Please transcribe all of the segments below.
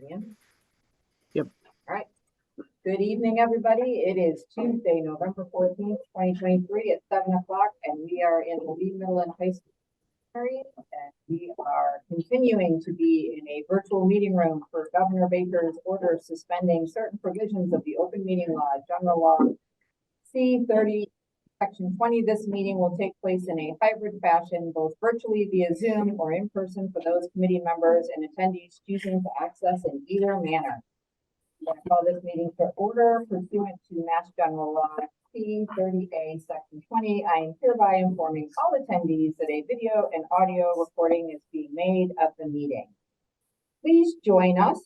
Ian? Yep. All right. Good evening, everybody. It is Tuesday, November 14th, 2023 at 7 o'clock, and we are in the Lee Middle and High School. And we are continuing to be in a virtual meeting room for Governor Baker's order suspending certain provisions of the open meeting law, general law C-30, Section 20. This meeting will take place in a hybrid fashion, both virtually via Zoom or in person for those committee members and attendees choosing to access in either manner. I'm going to call this meeting to order pursuant to Mass General Law C-30A, Section 20. I am hereby informing all attendees that a video and audio recording is being made of the meeting. Please join us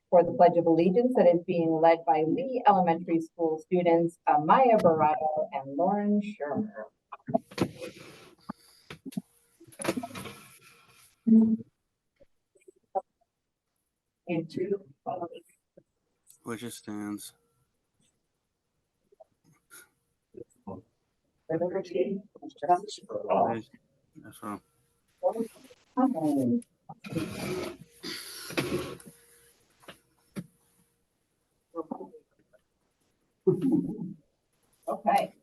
for the Pledge of Allegiance that is being led by Lee Elementary School students Amaya Barato and Lauren Shermer. And two. Which it stands. For the retreat. That's wrong. Okay.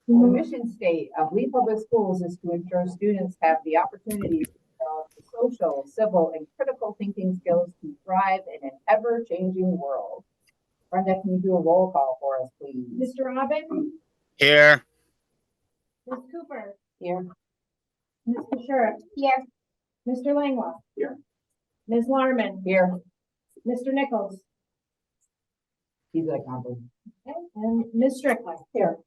The mission state of Lee Public Schools is to ensure students have the opportunity to develop the social, civil, and critical thinking skills to thrive in an ever-changing world. Brenda, can you do a roll call for us, please? Mr. Robin? Here. Ms. Cooper? Here. Mr. Sherrick? Here. Mr. Langlois? Here. Ms. Larman? Here. Mr. Nichols? He's at a conference. Okay. And Ms. Strickland? Here.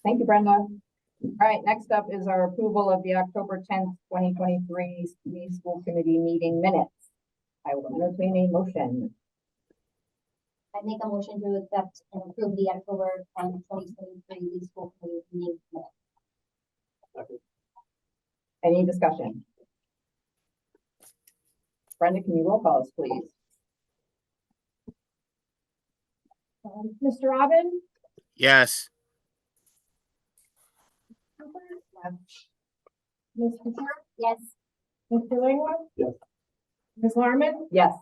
Thank you, Brenda. All right, next up is our approval of the October 10th, 2023 Lee School Committee meeting minutes. I will entertain a motion. I make a motion to accept and approve the October 10th, 2023 Lee School Committee meeting minutes. Any discussion? Brenda, can you roll call us, please? Mr. Robin? Yes. Ms. Cooper? Yes. Mr. Langlois? Yes. Ms. Larman? Yes.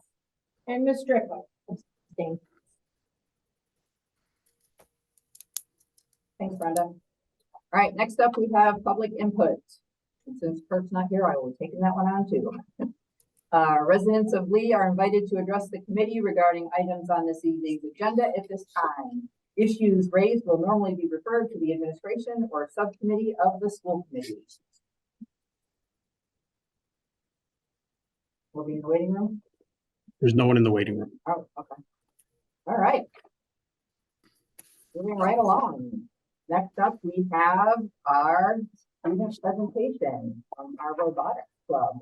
And Ms. Strickland? Thanks. Thanks, Brenda. All right, next up, we have public input. Since Kurt's not here, I will be taking that one on too. Residents of Lee are invited to address the committee regarding items on this evening's agenda at this time. Issues raised will normally be referred to the administration or subcommittee of the school committee. We'll be in the waiting room. There's no one in the waiting room. Oh, okay. All right. Moving right along. Next up, we have our student presentation from our robotics club.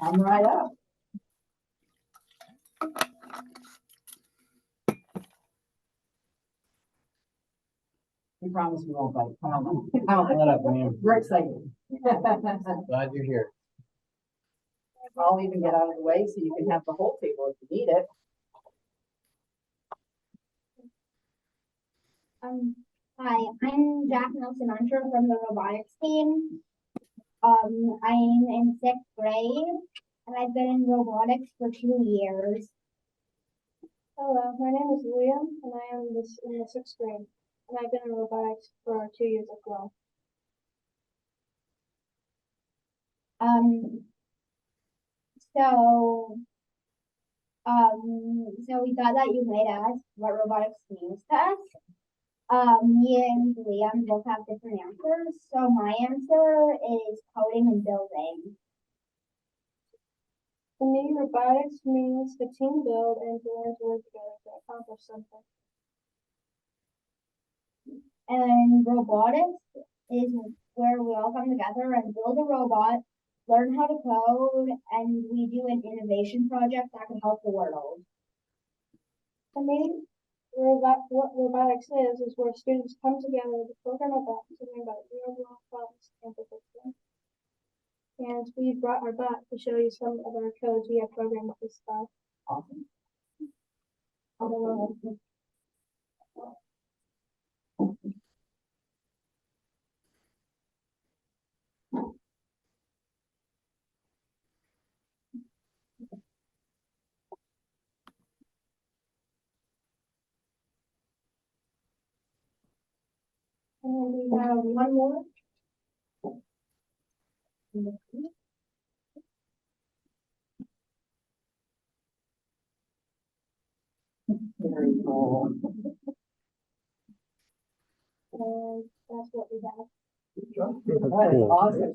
Come right up. We promise we won't bite. Come on. Shut up, man. We're excited. Glad you're here. I'll even get out of the way so you can have the whole table if you need it. Hi, I'm Jack Nelson Archer from the robotics team. I'm in 6th grade, and I've been in robotics for 2 years. Hello, my name is William, and I am in the 6th grade, and I've been in robotics for 2 years as well. So we thought that you might ask what robotics means to us. Me and Liam both have different answers. So my answer is coding and building. To me, robotics means to team build and to learn to work together to accomplish something. And robotics is where we all come together and build a robot, learn how to code, and we do an innovation project that can help the world. To me, what robotics is where students come together to program a bot to learn about real-world problems and to fix them. And we brought our bot to show you some of our codes we have programmed with this bot. Awesome. And then we have one more. Very cool. And that's what we have. That is awesome.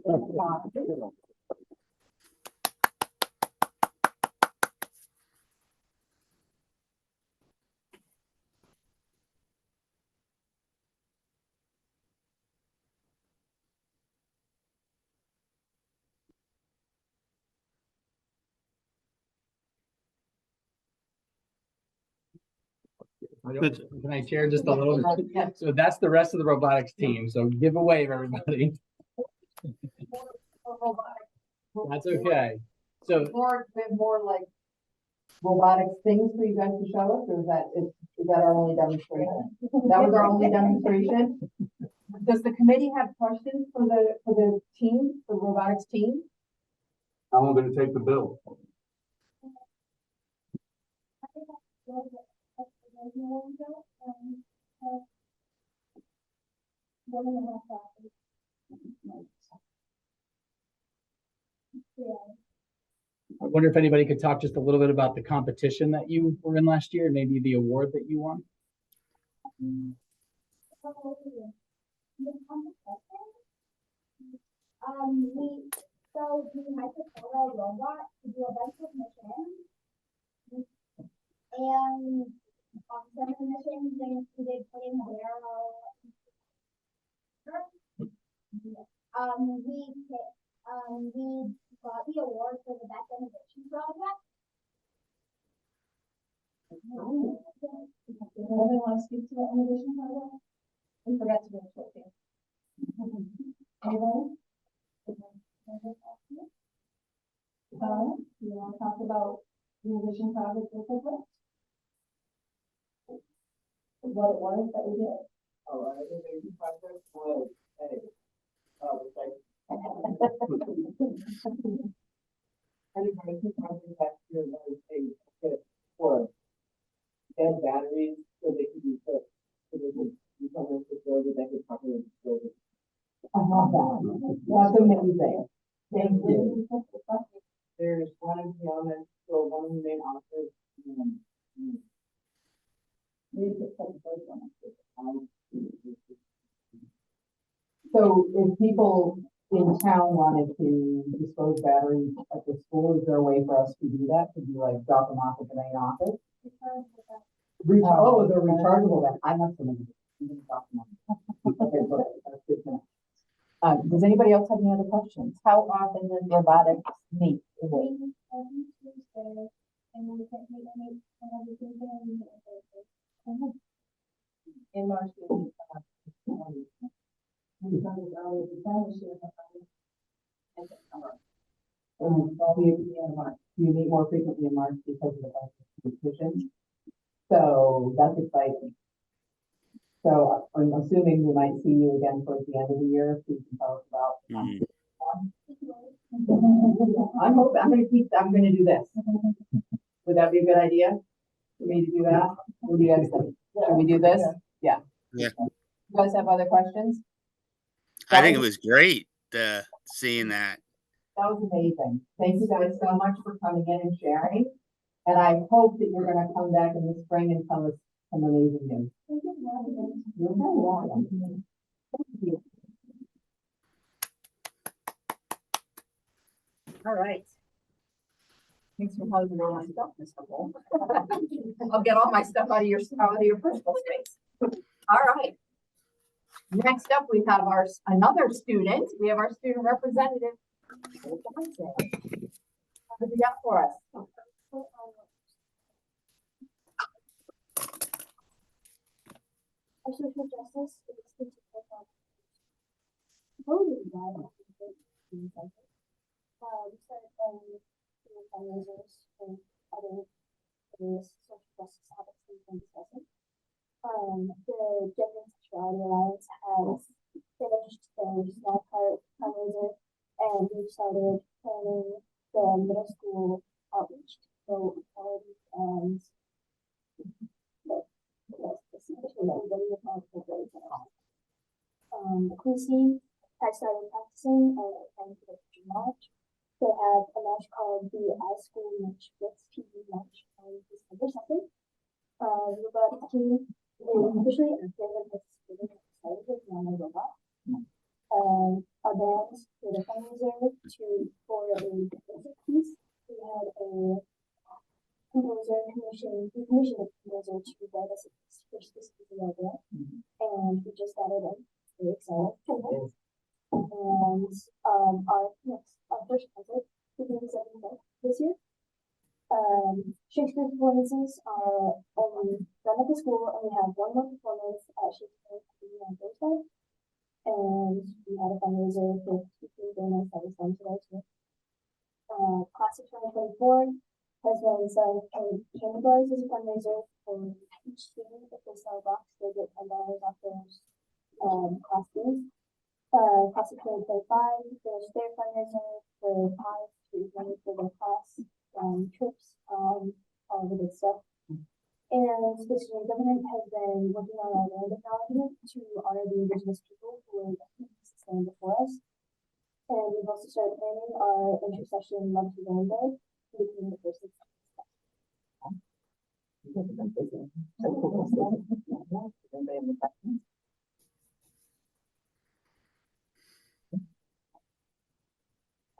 Can I share just a little? Yeah. So that's the rest of the robotics team. So give a wave, everybody. That's okay. So We have more like robotics things for you guys to show us, or is that our only demonstration? That was our only demonstration? Does the committee have questions for the team, the robotics team? How long did it take to build? I think that's good. There's no one built, and, 1.5 hours. Yeah. I wonder if anybody could talk just a little bit about the competition that you were in last year, and maybe the award that you won. We had to follow a robot to do a bunch of missions. And on some of the missions, they included putting a barrel. We got the award for the best innovation project. Anybody want to speak to the innovation project? We forgot to mention it. Anybody? You want to talk about the innovation project with us? What it was that we did? Oh, our innovation project was an innovation project last year was a kit for dead batteries so they could be put, so they could become a facility that could properly build it. I love that. That's amazing. Thank you. There's one in Fiona, so one of the main authors. Maybe it's like the first one. So if people in town wanted to dispose batteries at the school, is there a way for us to do that? Could you like drop them off at the main office? Oh, they're rechargeable then. I have some of them. You can drop them off. Okay, perfect. That's good to know. Does anybody else have any other questions? How often does robotics meet? We meet every Tuesday, and we can meet every Tuesday and we meet every Thursday. In March. Do you meet more frequently in March because of the competition? So that's exciting. So I'm assuming we might see you again towards the end of the year, so you can tell us about. I'm gonna do this. Would that be a good idea for me to do that? What do you guys think? Should we do this? Yeah. Yeah. You guys have other questions? I think it was great seeing that. That was amazing. Thank you guys so much for coming in and sharing. And I hope that you're gonna come back in the spring and tell us some amazing news. You're very welcome. Thank you. All right. Thanks for holding all my stuff, Mr. Wolf. I'll get all my stuff out of your personal space. All right. Next up, we have another student. We have our student representative. What do you got for us? Our social justice is the technical voting guide. We started doing fundraisers and other various social justice topics we've been discussing. The Gender and Sexuality Alliance has finished their small part fundraiser, and we started planning the middle school outreach to promote equality and team has started practicing and planning for the match. They have a match called the iSchool Match Blitz TV match on December 2nd. The robotics team is officially active and participating in excited with Nano Robot. Our bands did a fundraiser for a basic piece. We had a composer commissioned a composer to write us a piece for specifically our band, and we just got it in. Really excited. And our first concert will be the 7th this year. Shakespeare performances are only done at the school, and we have one more performance at Shakespeare on Thursday. And we had a fundraiser for keeping donuts that was done today too. Class of 2024 has been selling candy bars as a fundraiser for each student. If they sell a box, they get $10 off their class fees. Class of 2025 finished their fundraiser for pies to raise money for their class, trips, all the good stuff. And the student government has been working on our land acknowledgement to honor the Indigenous people who were sustained before us. And we've also started planning our intercession Love to Learn Day, between the first and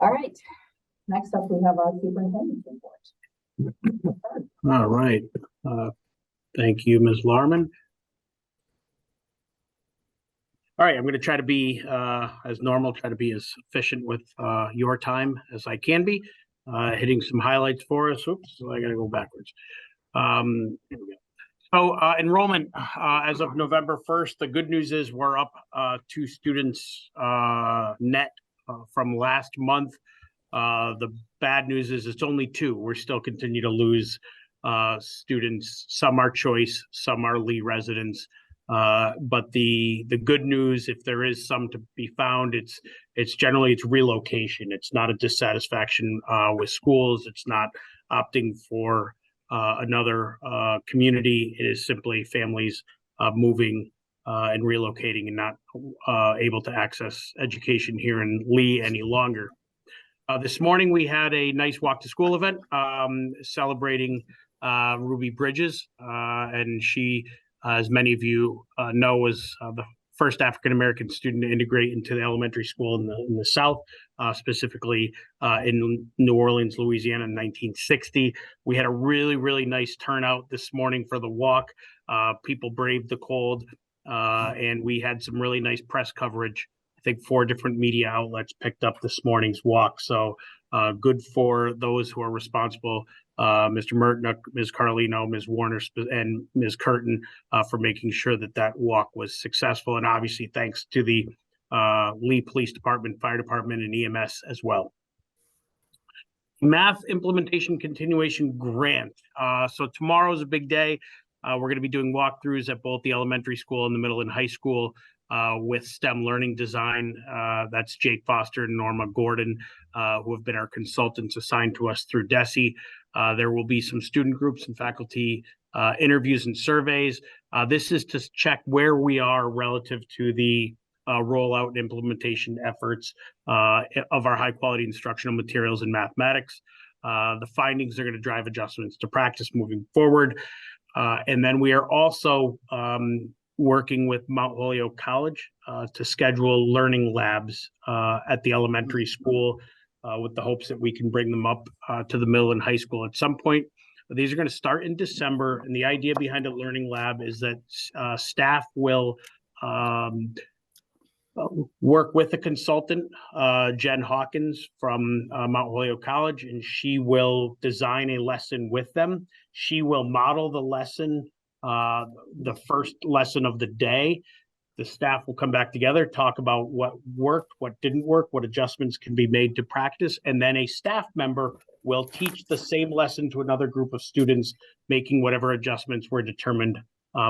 All right, next up, we have our superintendent's report. All right. Thank you, Ms. Larman. All right, I'm going to try to be, as normal, try to be as efficient with your time as I can be, hitting some highlights for us. Oops, so I got to go backwards. Here we go. So enrollment as of November 1st, the good news is we're up 2 students net from last month. The bad news is it's only 2. We're still continue to lose students. Some are choice, some are Lee residents. But the good news, if there is some to be found, it's generally relocation. It's not a dissatisfaction with schools. It's not opting for another community. It is simply families moving and relocating and not able to access education here in Lee any longer. This morning we had a nice walk to school event celebrating Ruby Bridges, and she, as many of you know, was the first African-American student to integrate into the elementary school in the South, specifically in New Orleans, Louisiana in 1960. We had a really, really nice turnout this morning for the walk. People braved the cold, and we had some really nice press coverage. I think 4 different media outlets picked up this morning's walk. So good for those who are responsible, Mr. Merton, Ms. Carlino, Ms. Warner, and Ms. Curtin for making sure that walk was successful. And obviously thanks to the Lee Police Department, Fire Department, and EMS as well. Math Implementation Continuation Grant. So tomorrow is a big day. We're going to be doing walkthroughs at both the elementary school and the middle and high school with STEM learning design. That's Jake Foster and Norma Gordon, who have been our consultants assigned to us through DESE. There will be some student groups and faculty interviews and surveys. This is to check where we are relative to the rollout and implementation efforts of our high quality instructional materials in mathematics. The findings are going to drive adjustments to practice moving forward. And then we are also working with Mount Holyoke College to schedule learning labs at the elementary school with the hopes that we can bring them up to the middle and high school at some point. These are going to start in December, and the idea behind a learning lab is that staff will work with a consultant, Jen Hawkins from Mount Holyoke College, and she will design a lesson with them. She will model the lesson, the first lesson of the day. The staff will come back together, talk about what worked, what didn't work, what adjustments can be made to practice, and then a staff member will teach the same lesson to another group of students, making whatever adjustments were determined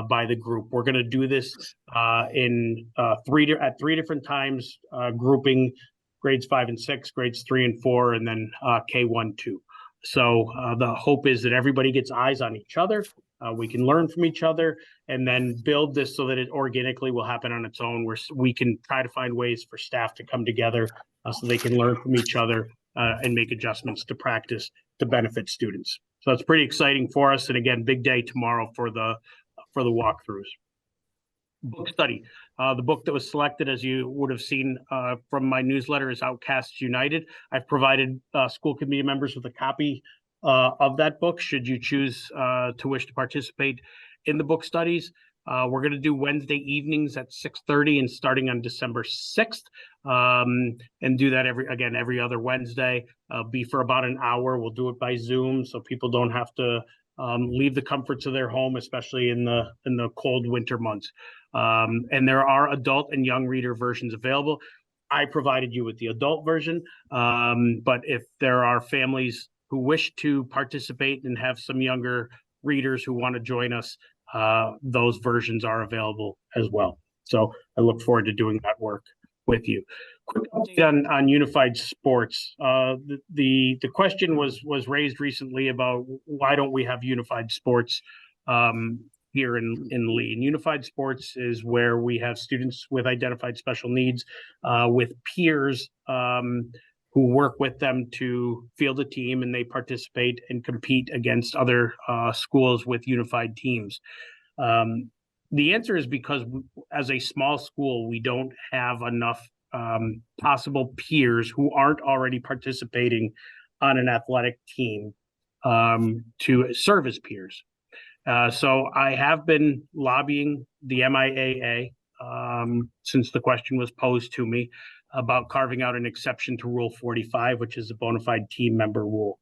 by the group. We're going to do this at 3 different times, grouping grades 5 and 6, grades 3 and 4, and then K1, 2. So the hope is that everybody gets eyes on each other, We can learn from each other and then build this so that it organically will happen on its own, where we can try to find ways for staff to come together so they can learn from each other and make adjustments to practice to benefit students. So it's pretty exciting for us. And again, big day tomorrow for the walkthroughs. Book study. The book that was selected, as you would have seen from my newsletter, is Outcasts United. I've provided school committee members with a copy of that book, should you choose to wish to participate in the book studies. We're going to do Wednesday evenings at 6:30 and starting on December 6th, and do that every other Wednesday. Be for about an hour. We'll do it by Zoom, so people don't have to leave the comforts of their home, especially in the cold winter months. And there are adult and young reader versions available. I provided you with the adult version, but if there are families who wish to participate and have some younger readers who want to join us, those versions are available as well. So I look forward to doing that work with you. Quick update on unified sports. The question was raised recently about why don't we have unified sports here in Lee. And unified sports is where we have students with identified special needs with peers who work with them to field a team, and they participate and compete against other schools with unified teams. The answer is because as a small school, we don't have enough possible peers who aren't already participating on an athletic team to serve as peers. So I have been lobbying the MIAA since the question was posed to me about carving out an exception to Rule 45, which is a bona fide team member rule.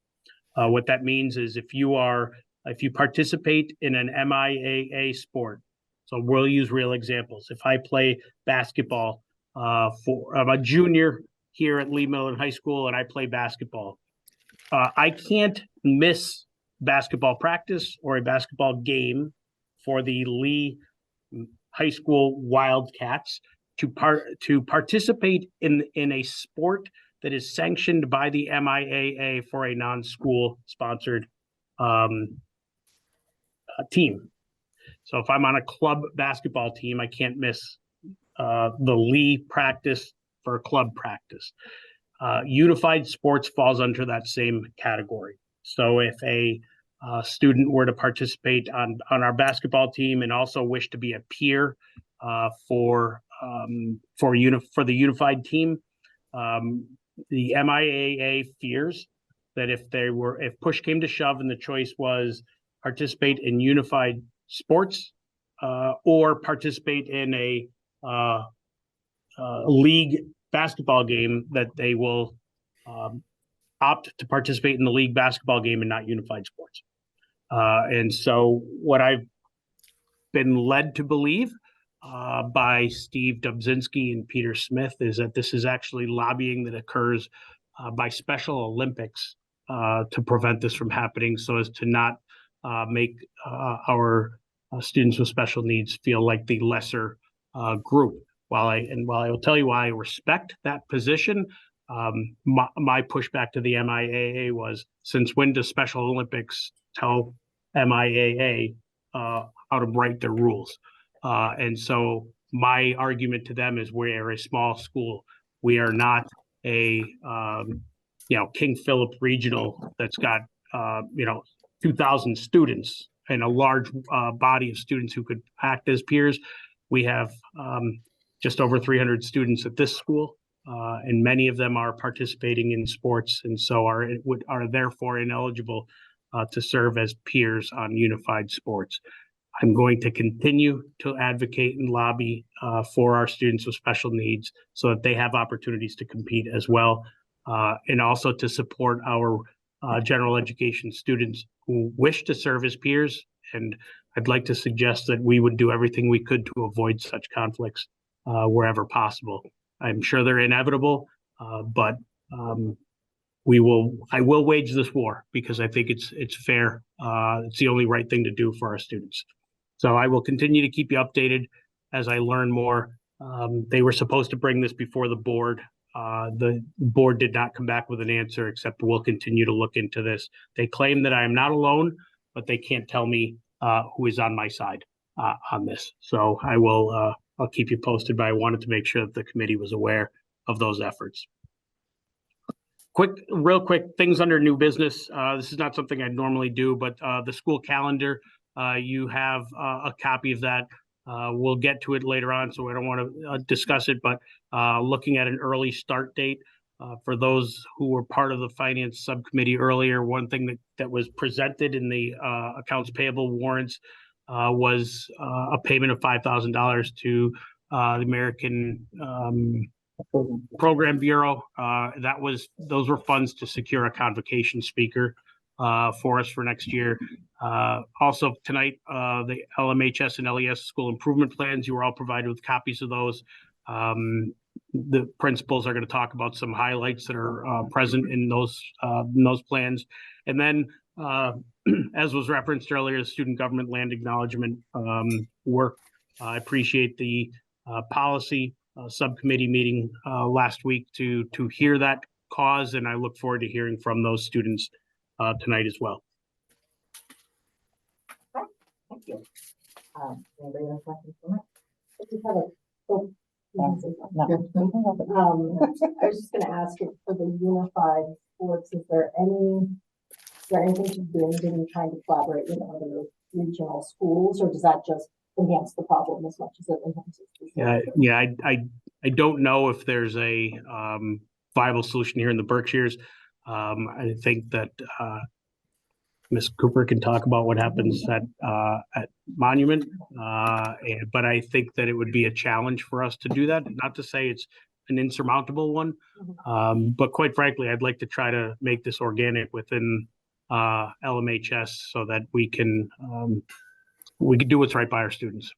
What that means is if you participate in an MIAA sport, so we'll use real examples. If I play basketball I'm a junior here at Lee Middle and High School and I play basketball, I can't miss basketball practice or a basketball game for the Lee High School Wildcats to participate in a sport that is sanctioned by the MIAA for a non-school sponsored team. So if I'm on a club basketball team, I can't miss the Lee practice for club practice. Unified sports falls under that same category. So if a student were to participate on our basketball team and also wish to be a peer for the unified team, the MIAA fears that if push came to shove and the choice was participate in unified sports or participate in a league basketball game, that they will opt to participate in the league basketball game and not unified sports. And so what I've been led to believe by Steve Dubzinski and Peter Smith is that this is actually lobbying that occurs by Special Olympics to prevent this from happening, so as to not make our students with special needs feel like the lesser group. While I will tell you why I respect that position, my pushback to the MIAA was, since when does Special Olympics tell MIAA how to write their rules? And so my argument to them is, we're a small school. We are not a King Philip Regional that's got 2,000 students and a large body of students who could act as peers. We have just over 300 students at this school, and many of them are participating in sports, and so are therefore ineligible to serve as peers on unified sports. I'm going to continue to advocate and lobby for our students with special needs so that they have opportunities to compete as well, and also to support our general education students who wish to serve as peers. And I'd like to suggest that we would do everything we could to avoid such conflicts wherever possible. I'm sure they're inevitable, but I will wage this war because I think it's fair. It's the only right thing to do for our students. So I will continue to keep you updated as I learn more. They were supposed to bring this before the board. The board did not come back with an answer, except we'll continue to look into this. They claim that I am not alone, but they can't tell me who is on my side on this. So I'll keep you posted, but I wanted to make sure that the committee was aware of those efforts. Real quick, things under new business. This is not something I normally do, but the school calendar, you have a copy of that. We'll get to it later on, so I don't want to discuss it, but looking at an early start date. For those who were part of the finance subcommittee earlier, one thing that was presented in the accounts payable warrants was a payment of $5,000 to the American Program Bureau. Those were funds to secure a convocation speaker for us for next year. Also tonight, the LMHS and LES school improvement plans, you were all provided with copies of those. The principals are going to talk about some highlights that are present in those plans. And then, as was referenced earlier, the student government land acknowledgement work. I appreciate the policy subcommittee meeting last week to hear that cause, and I look forward to hearing from those students tonight as well. Thank you. Anybody have questions for me? I just have a I was just gonna ask it for the unified sports, is there anything to do in trying to collaborate with other regional schools, or does that just enhance the problem as much as it enhances? Yeah, I don't know if there's a viable solution here in the Berkshires. I think that Ms. Cooper can talk about what happens at Monument, but I think that it would be a challenge for us to do that. Not to say it's an insurmountable one, but quite frankly, I'd like to try to make this organic within LMHS so that we can do what's right by our students.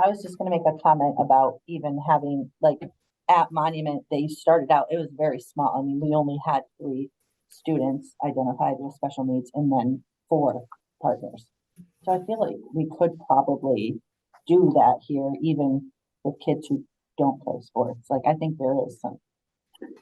I was just gonna make a comment about even having, like, at Monument, they started out, it was very small. I mean, we only had 3 students identified with special needs and then 4 partners. So I feel like we could probably do that here, even with kids who don't play sports. Like, I think there is some.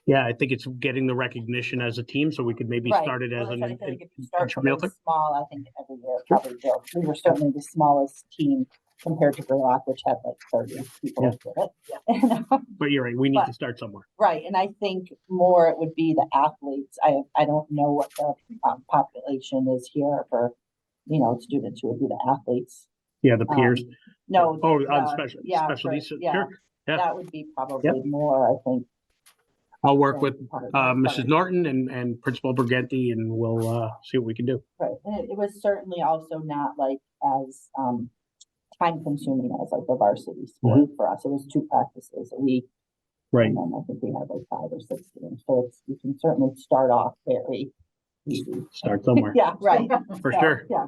Yeah, I think it's getting the recognition as a team, so we could maybe Right. start it as Well, an I feel like if you start intramural something thing. small, I think every year probably will. We were certainly the smallest team compared to Greylock, which had like 30 people. Yeah. With it. But you're right, we need But- to start somewhere. Right, and I think more it would be the athletes. I don't know what the population is here for, students who would be the athletes. Yeah, the peers. No. Oh, the- on special yeah, specialties. right, yeah. Sure. Yeah. That would be probably more, I think. I'll work with than- Mrs. Norton and Principal Briganti, and we'll see what we can do. Right, and it was certainly also not like as time consuming as like the varsity sport for us. It was 2 practices a week. Right. And then I think we had like 5 or 6 games. So you can certainly start off very easy. Start somewhere. Yeah, right. For So, sure. Yeah.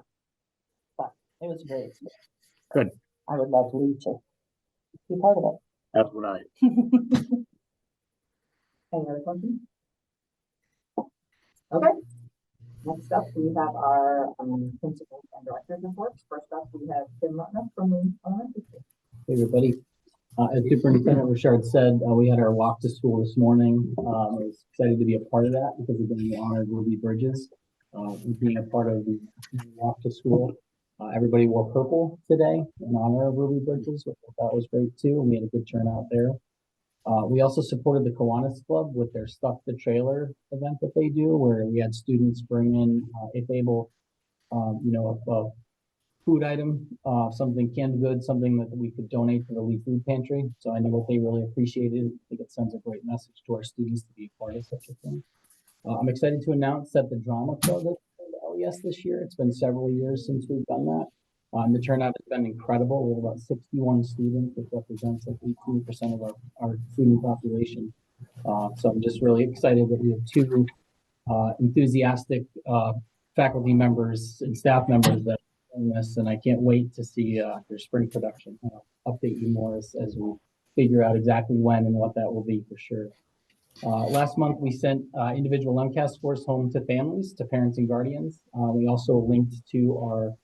But it was a great experience. Good. I would love Lee to be part of That's what I. it. Any other questions? Okay. Next up, we have our principals and directors reports. First up, we have Tim Rutner from the elementary school. Hey, everybody. As Superintendent Richard said, we had our walk to school this morning. I was excited to be a part of that because we've been honored Ruby Bridges being a part of the walk to school. Everybody wore purple today in honor of Ruby Bridges, which I thought was great too. And we had a good turnout there. We also supported the Kiwanis Club with their Stuff the Trailer event that they do, where we had students bring in, if able, a food item, something canned goods, something that we could donate to the Lee Food Pantry. So I know that they really appreciated it. I think it sends a great message to our students to be a part of such a thing. I'm excited to announce that the Drama Club is LES this year. It's been several years since we've done that. The turnout has been incredible. We have about 61 students, which represents like 18% of our student population. So I'm just really excited that we have 2 enthusiastic faculty members and staff members that are doing this, and I can't wait to see their spring production. I'll update you more as we figure out exactly when and what that will be for sure. Last month, we sent individual MCAS scores home to families, to parents and guardians. We also linked to our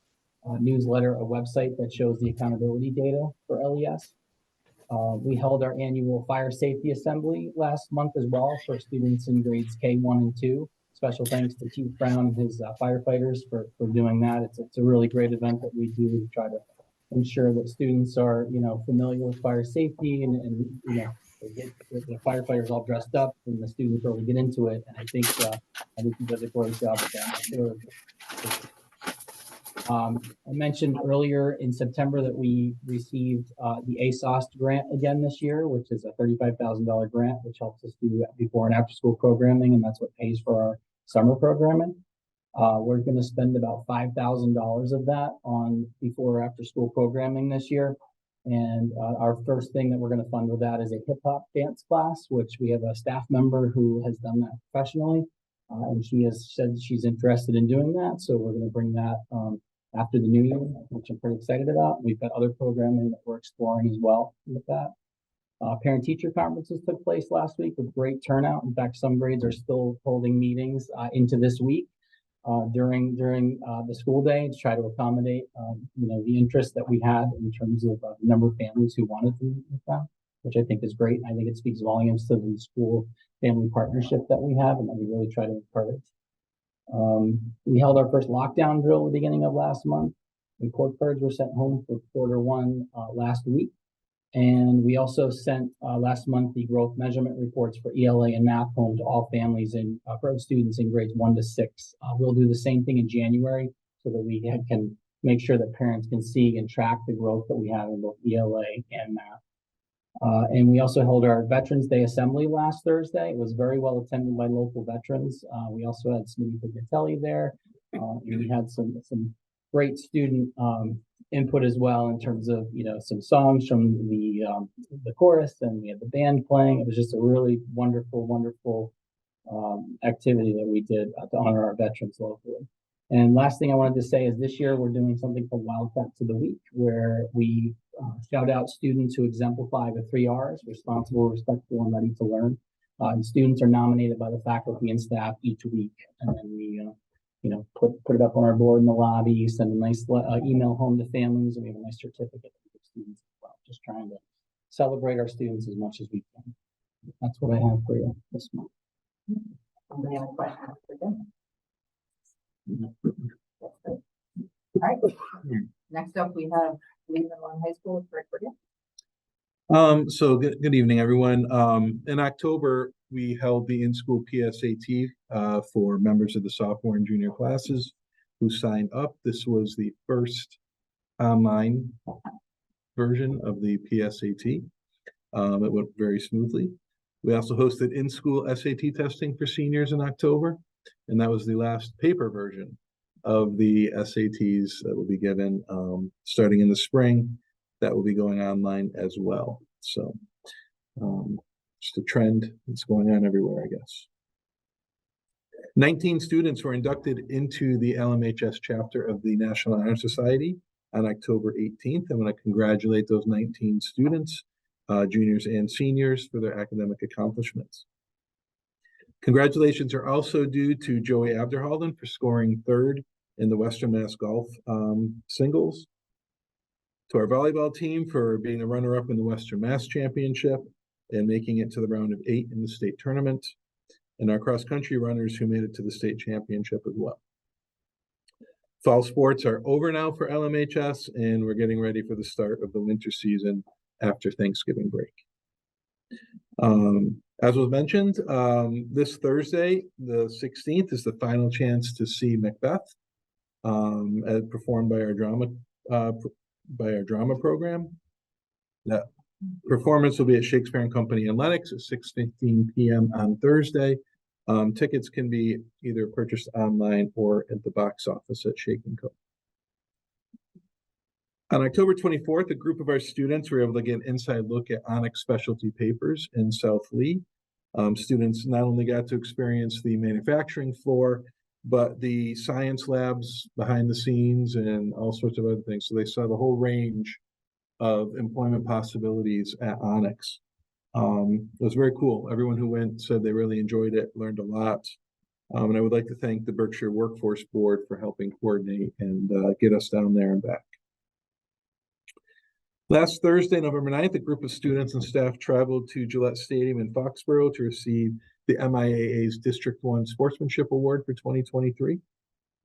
newsletter, a website that shows the accountability data for LES. We held our annual fire safety assembly last month as well for students in grades K1 and 2. special thanks to Chief Brown and his firefighters for doing that. It's a really great event that we do to try to ensure that students are, familiar with fire safety and they get the firefighters all dressed up and the students really get into it. And I think he does a great job with that. I mentioned earlier in September that we received the ASOS grant again this year, which is a $35,000 grant, which helps us do before and after school programming, and that's what pays for our summer programming. We're going to spend about $5,000 of that on before or after school programming this year. And our first thing that we're going to fund with that is a hip hop dance class, which we have a staff member who has done that professionally. And she has said she's interested in doing that. So we're going to bring that after the new year, which I'm pretty excited about. We've got other programming that we're exploring as well with that. Parent-teacher conferences took place last week with great turnout. In fact, some grades are still holding meetings into this week during the school day to try to accommodate, the interest that we had in terms of the number of families who wanted to meet with them, which I think is great. I think it speaks volumes to the school family partnership that we have and that we really try to encourage. We held our first lockdown drill at the beginning of last month. Report cards were sent home for Q1 last week. And we also sent last month the growth measurement reports for ELA and math home to all families and for students in grades 1 to 6. We'll do the same thing in January so that we can make sure that parents can see and track the growth that we have in both ELA and math. And we also held our Veterans Day Assembly last Thursday. It was very well attended by local veterans. We also had Smitty Pignatelli there. And we had some great student input as well in terms of, some songs from the chorus, and we had the band playing. It was just a really wonderful activity that we did to honor our veterans locally. And last thing I wanted to say is this year we're doing something called Wildcats of the Week, where we shout out students who exemplify the 3 R's: responsible, respectful, and ready to learn. And students are nominated by the faculty and staff each week, and then we put it up on our board in the lobby, send a nice email home to families, and we have a nice certificate for students as well. Just trying to celebrate our students as much as we can. That's what I have for you this month. Anybody have a question for them? All right. Next up, we have Lee Middle High School with Rick Brigham. So good evening, everyone. In October, we held the in-school PSAT for members of the sophomore and junior classes who signed up. This was the first online version of the PSAT. It went very smoothly. We also hosted in-school SAT testing for seniors in October, and that was the last paper version of the SATs that will be given starting in the spring. That will be going online as well. So just a trend that's going on everywhere, I guess. 19 students were inducted into the LMHS chapter of the National Honor Society on October 18th. I want to congratulate those 19 students, juniors and seniors, for their academic accomplishments. Congratulations are also due to Joey Abderhalden for scoring 3rd in the Western Mass Golf singles, to our volleyball team for being the runner-up in the Western Mass Championship and making it to the round of 8 in the state tournament, and our cross-country runners who made it to the state championship as well. Fall sports are over now for LMHS, and we're getting ready for the start of the winter season after Thanksgiving break. As was mentioned, this Thursday, the 16th, is the final chance to see Macbeth, as performed by our drama program. That performance will be at Shakespeare and Company in Lenox at 6:15 p.m. on Thursday. Tickets can be either purchased online or at the box office at Shake & Co. On October 24th, a group of our students were able to get an inside look at Onyx Specialty Papers in South Lee. Students not only got to experience the manufacturing floor, but the science labs behind the scenes and all sorts of other things. So they saw the whole range of employment possibilities at Onyx. It was very cool. Everyone who went said they really enjoyed it, learned a lot. And I would like to thank the Berkshire Workforce Board for helping coordinate and get us down there and back. Last Thursday, November 9th, a group of students and staff traveled to Gillette Stadium in Foxborough to receive the MIAA's District 1 Sportsmanship Award for 2023.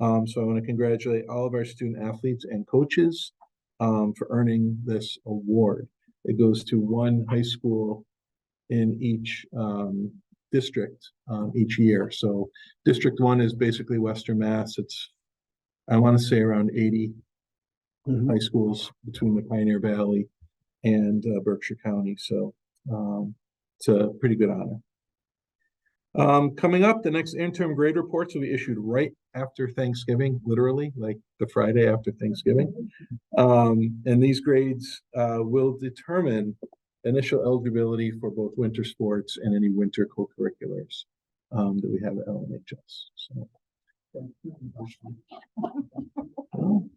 So I want to congratulate all of our student athletes and coaches for earning this award. It goes to one high school in each district each year. So District 1 is basically Western Mass. It's, I want to say, around 80 high schools between the Pioneer Valley and Berkshire County. So it's a pretty good honor. Coming up, the next interim grade reports will be issued right after Thanksgiving, literally like the Friday after Thanksgiving. And these grades will determine initial eligibility for both winter sports and any winter co-curriculars that we have at LMHS. So, well,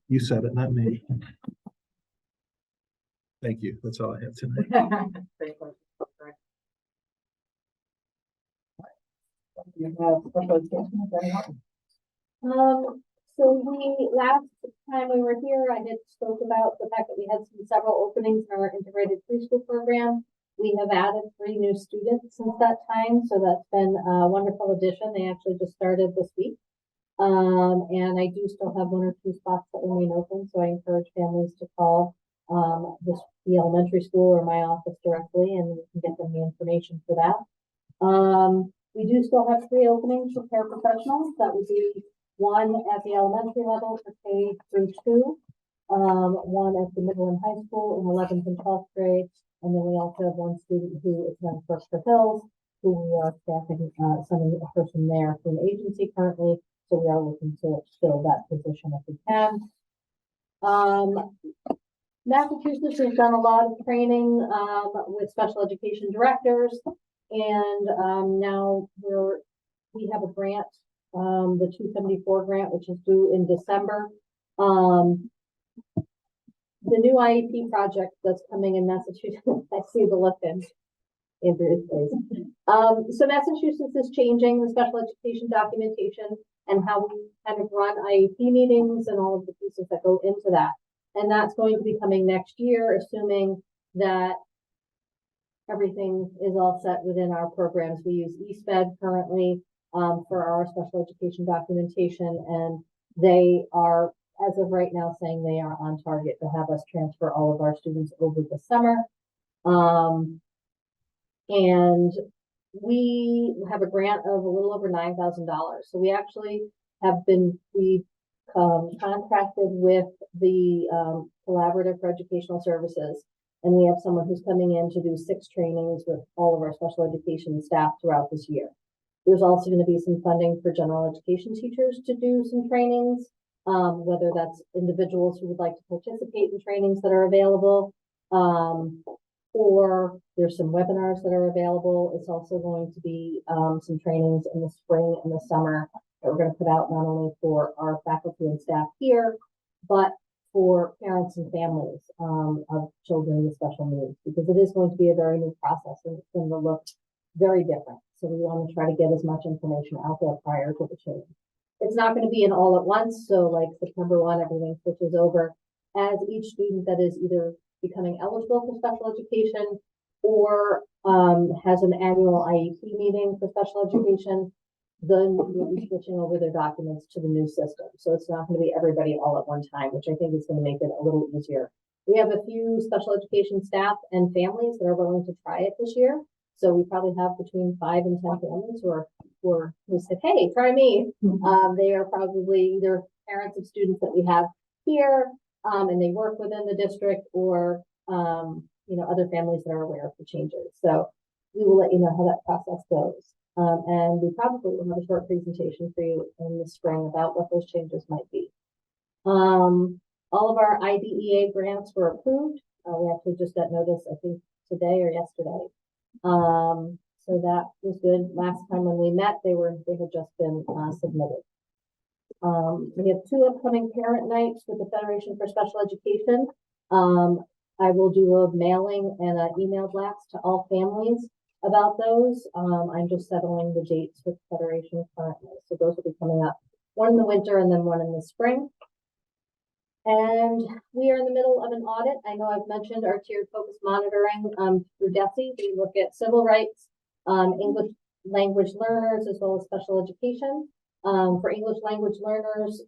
you said it, not me. Thank you. That's all I have tonight. You have special education, is anyone? So last time we were here, I had spoke about the fact that we had several openings in our integrated preschool program. We have added 3 new students since that time, so that's been a wonderful addition. They actually just started this week. And I do still have 1 or 2 spots that remain open, so I encourage families to call the elementary school or my office directly, and we can get them the information for that. We do still have 3 openings for paraprofessionals. That would be 1 at the elementary level for K through 2, 1 at the middle and high school in 11th and 12th grade, and then we also have 1 student who attends Berkshire Hills, who we are staffing, sending a person there through an agency currently, so we are looking to fill that position if we can. Massachusetts has done a lot of training with special education directors, and now we have a grant, the 274 grant, which is due in December. The new IEP project that's coming in Massachusetts, I see the look in Andrew's face. So Massachusetts is changing the special education documentation and how we kind of run IEP meetings and all of the pieces that go into that. And that's going to be coming next year, assuming that everything is all set within our programs. We use eSped currently for our special education documentation, and they are, as of right now, saying they are on target to have us transfer all of our students over the summer. And we have a grant of a little over $9,000. So we actually have been, contracted with the Collaborative for Educational Services, and we have someone who's coming in to do 6 trainings with all of our special education staff throughout this year. There's also going to be some funding for general education teachers to do some trainings, whether that's individuals who would like to participate in trainings that are available, or there's some webinars that are available. It's also going to be some trainings in the spring and the summer that we're going to put out not only for our faculty and staff here, but for parents and families of children with special needs, because it is going to be a very new process and it's going to look very different. So we want to try to get as much information out there prior to the change. It's not going to be an all at once. So like September 1, everything switches over as each student that is either becoming eligible for special education or has an annual IEP meeting for special education, then we'll be switching over their documents to the new system. So it's not going to be everybody all at one time, which I think is going to make it a little easier. We have a few special education staff and families that are willing to try it this year. So we probably have between 5 and 10 families who said, hey, try me. They are probably either parents of students that we have here, and they work within the district, or other families that are aware of the changes. So we will let you know how that process goes. And we probably will have a short presentation for you in the spring about what those changes might be. All of our IDEA grants were approved. We actually just got notice, I think, today or yesterday. So that was good. Last time when we met, they had just been submitted. We have 2 upcoming parent nights with the Federation for Special Education. I will do a mailing and an email blast to all families about those. I'm just settling the dates with the Federation currently. So those will be coming up, 1 in the winter and then 1 in the spring. And we are in the middle of an audit. I know I've mentioned our tiered focus monitoring through DESE. We look at civil rights, English language learners as well as special education. For English language learners,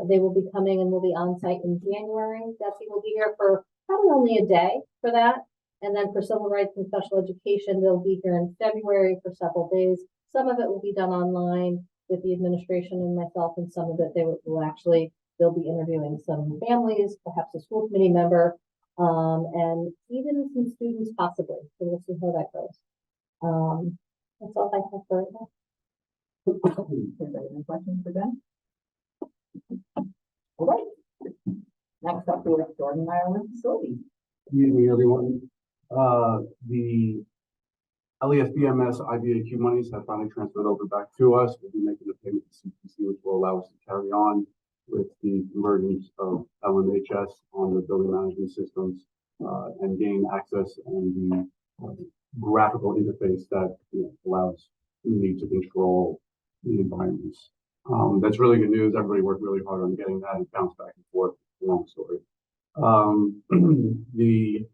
they will be coming and will be on site in January. Desi will be here for probably only a day for that. And then for civil rights and special education, they'll be here in February for several days. Some of it will be done online with the administration and myself, and some of it they'll be interviewing some families, perhaps a school committee member, and even some students possibly. So we'll see how that goes. That's all I have for right now. Anybody have any questions for Ben? All right. Next up, we have Jordan Meyer with facilities. Good evening, everyone. The LESBMS IBAQ monies have finally transferred over back to us. We'll be making the payment to CPC, which will allow us to carry on with the convergence of LMHS on the building management systems and gain access and the graphical interface that allows me to control the environments. That's really good news. Everybody worked really hard on getting that and bounced back and forth. Long story. The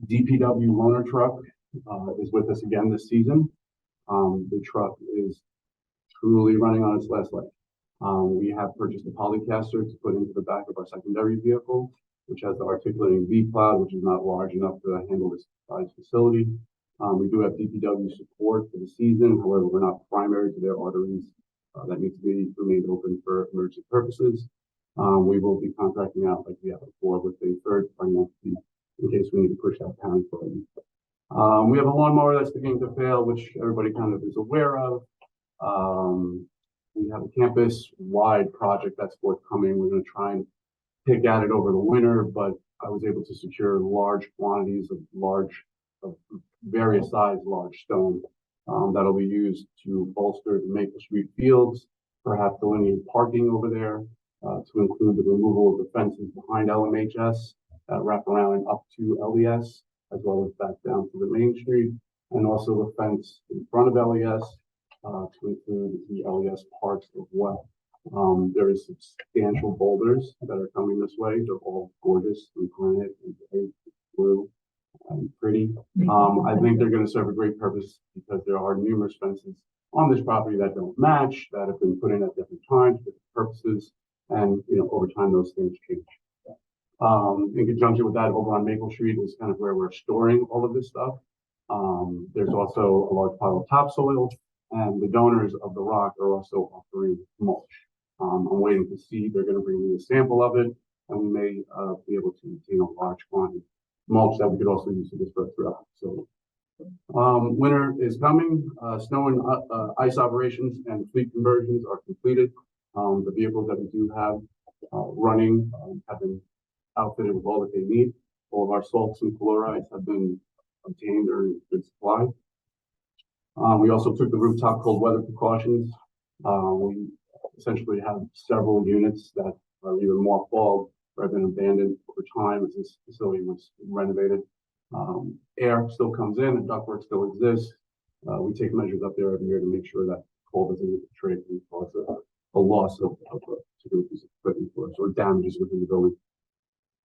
DPW loaner truck is with us again this season. The truck is truly running on its last leg. We have purchased a polycaster to put into the back of our secondary vehicle, which has the articulating V-Cloud, which is not large enough to handle this size facility. We do have DPW support for the season. However, we're not primary to their arteries that need to be remained open for emergency purposes. We will be contracting out like we have before with a third-party entity in case we need to push that pound for them. We have a lawnmower that's beginning to fail, which everybody kind of is aware of. We have a campus-wide project that's forthcoming. We're going to try and pick at it over the winter, but I was able to secure large quantities of various size large stone that'll be used to bolster the Maple Street fields, perhaps delineate parking over there, to include the removal of the fences behind LMHS that wrap around and up to LES, as well as back down to the main street, and also the fence in front of LES to include the LES parks as well. There is substantial boulders that are coming this way. They're all gorgeous and granite and blue and pretty. I think they're going to serve a great purpose because there are numerous fences on this property that don't match, that have been put in at different times, different purposes, and over time those things change. In conjunction with that, over on Maple Street is kind of where we're storing all of this stuff. There's also a large pile of topsoil, and the donors of the rock are also offering mulch. I'm waiting to see, they're going to bring me a sample of it, and we may be able to obtain a large quantity of mulch that we could also use to disperse throughout. So winter is coming. Snow and ice operations and fleet conversions are completed. The vehicles that we do have running have been outfitted with all that they need. All of our salts and chlorides have been obtained or in good supply. We also took the rooftop cold weather precautions. We essentially have several units that are either mothballed or have been abandoned over time as this facility was renovated. Air still comes in and ductwork still exists. We take measures up there every year to make sure that cold doesn't infiltrate and cause a loss of a particular piece of equipment for us or damages within the building.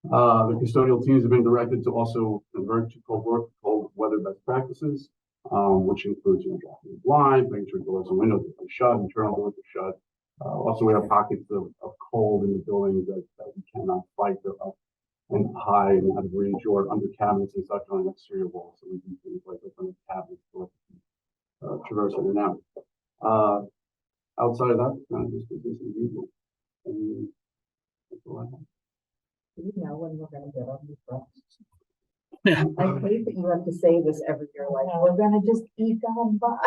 The custodial teams have been directed to also convert to cold weather best practices, which includes dropping the blinds, making sure doors and windows are shut, internal doors are shut. Also, we have pockets of cold in the buildings that we cannot fight. They're up and high and out of reach or under cabinets and such on exterior walls. So we do things like open cabinets for traverse in and out. Outside of that, kind of just business as usual. And that's all I have. Do you know when we're gonna get on these trucks? Yeah. I hate that you have to say this every year, like, we're gonna just eat on by.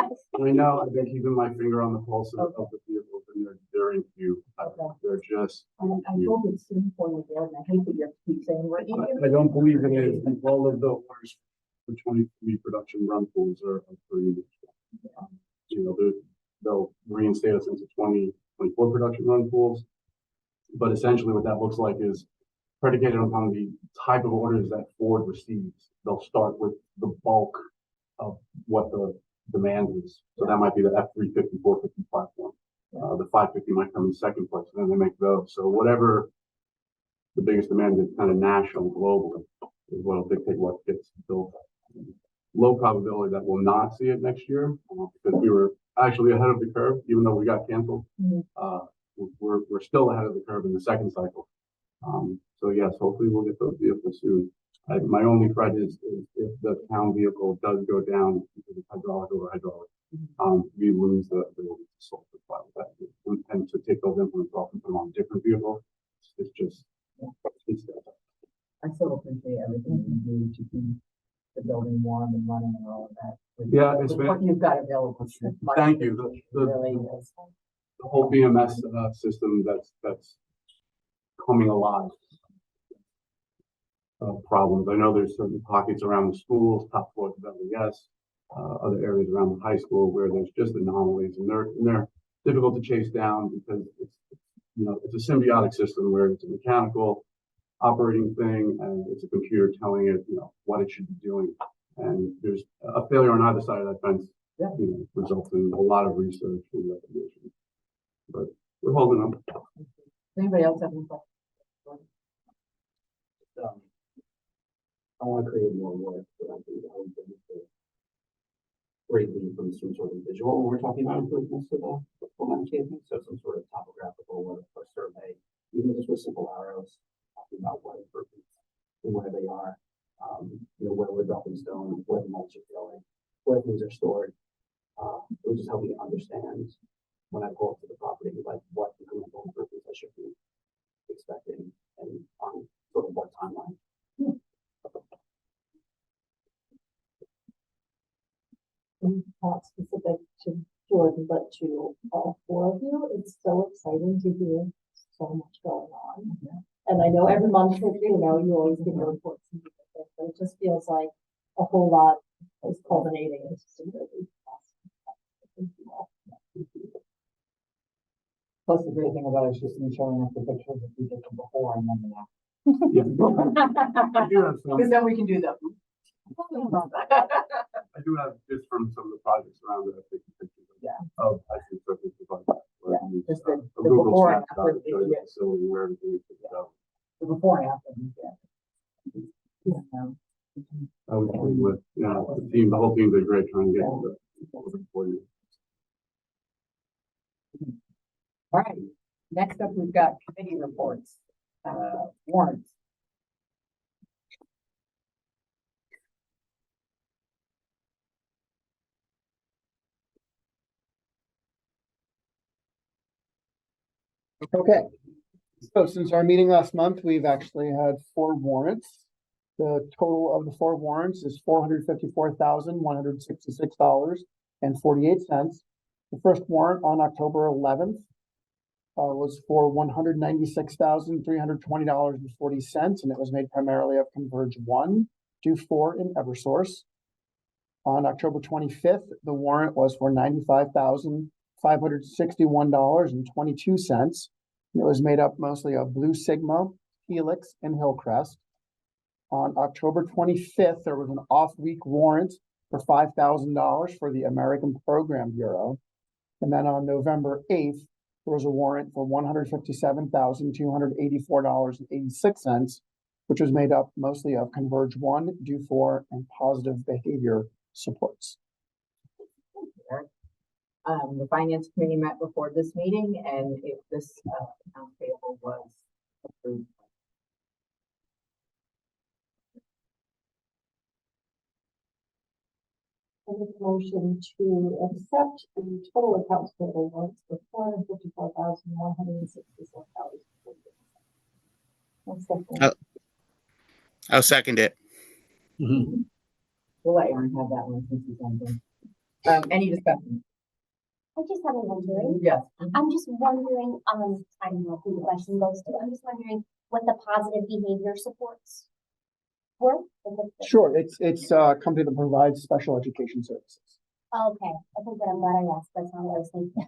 I know, I've been keeping my finger on the pulse of the vehicles and they're in view. Okay. They're just. I hope it's soon for you, and I hate that you have to keep saying we're eating. I don't believe it is. All of the orders for 23 production run pools are for you. They'll reinstate us into 2024 production run pools. But essentially what that looks like is predicated upon the type of orders that Ford receives. They'll start with the bulk of what the demand is. So that might be the F-350, 450 platform. The 550 might come in second place, and then they make those. So whatever the biggest demand is, kind of national, global, is what will dictate what gets built. low probability that we'll not see it next year, because we were actually ahead of the curve, even though we got canceled. Mhm. We're still ahead of the curve in the second cycle. So yes, hopefully we'll get those vehicles soon. My only fret is if the town vehicle does go down because it's hydraulic over hydraulic, we lose the ability to solve the problem. That and to take those implements off and put them on a different vehicle, it's just, it's I still appreciate everything you do to keep the building warm and running and all of that. Yeah, it's With been- what you've got available. Thank you. Really is. The whole BMS system that's coming alive. Problems. I know there's certain pockets around the schools, top floors of WES, other areas around the high school where there's just anomalies, and they're difficult to chase down because it's a symbiotic system where it's a mechanical operating thing and it's a computer telling it what it should be doing, and there's a failure on either side of that fence. Yeah. Results in a lot of research and recommendations, but we're holding them. Anybody else have any questions? I want to create more work, but I think I would benefit greatly from some sort of visual when we're talking about improvements to the full landscaping. So some sort of topographical or survey, even just with simple arrows, talking about what improvements and where they are, where we're dropping stone, where the mulch is going, where things are stored. It would just help me understand when I go up to the property, like what incremental improvements I should be expecting and on sort of what timeline. Not specific to Jordan, but to all four of you. It's so exciting to hear so much going on. And I know every month, you always give your reports and things, but it just feels like a whole lot is culminating. It's just a really awesome. Thank you all. Plus, the great thing about it is just me showing us the pictures of people from before and then the after. I do have some. Because then we can do the. I do have just from some of the projects around it. I think pictures of I think surface design. Just the Google before and snapshot after to show you the the- facility where everything is fixed out. The before and after. Yeah. I was pleased with, the whole team did great trying to get the for you. All right, next up, we've got committee reports, warrants. Okay, so since our meeting last month, we've actually had 4 warrants. The total of the 4 warrants is $454,166.48. The first warrant on October 11th was for $196,320.40, and it was made primarily of Converge 1, Due 4, and Eversource. On October 25th, the warrant was for $95,561.22. It was made up mostly of Blue Sigma, Helix, and Hillcrest. On October 25th, there was an off-week warrant for $5,000 for the American Program Bureau. And then on November 8th, there was a warrant for $157,284.86, which was made up mostly of Converge 1, Due 4, and Positive Behavior Supports. The finance committee met before this meeting and this account payable was approved. I make a motion to accept the total accounts payable warrants for $454,166. I'll second it. We'll let Aaron have that one since he's on there. Any discussion? I just have a wondering. Yes. I'm just wondering, I don't know who the question goes to. I'm just wondering what the positive behavior supports were. Sure, it's a company that provides special education services. Okay, I think that I'm glad I asked. That's not what I was thinking.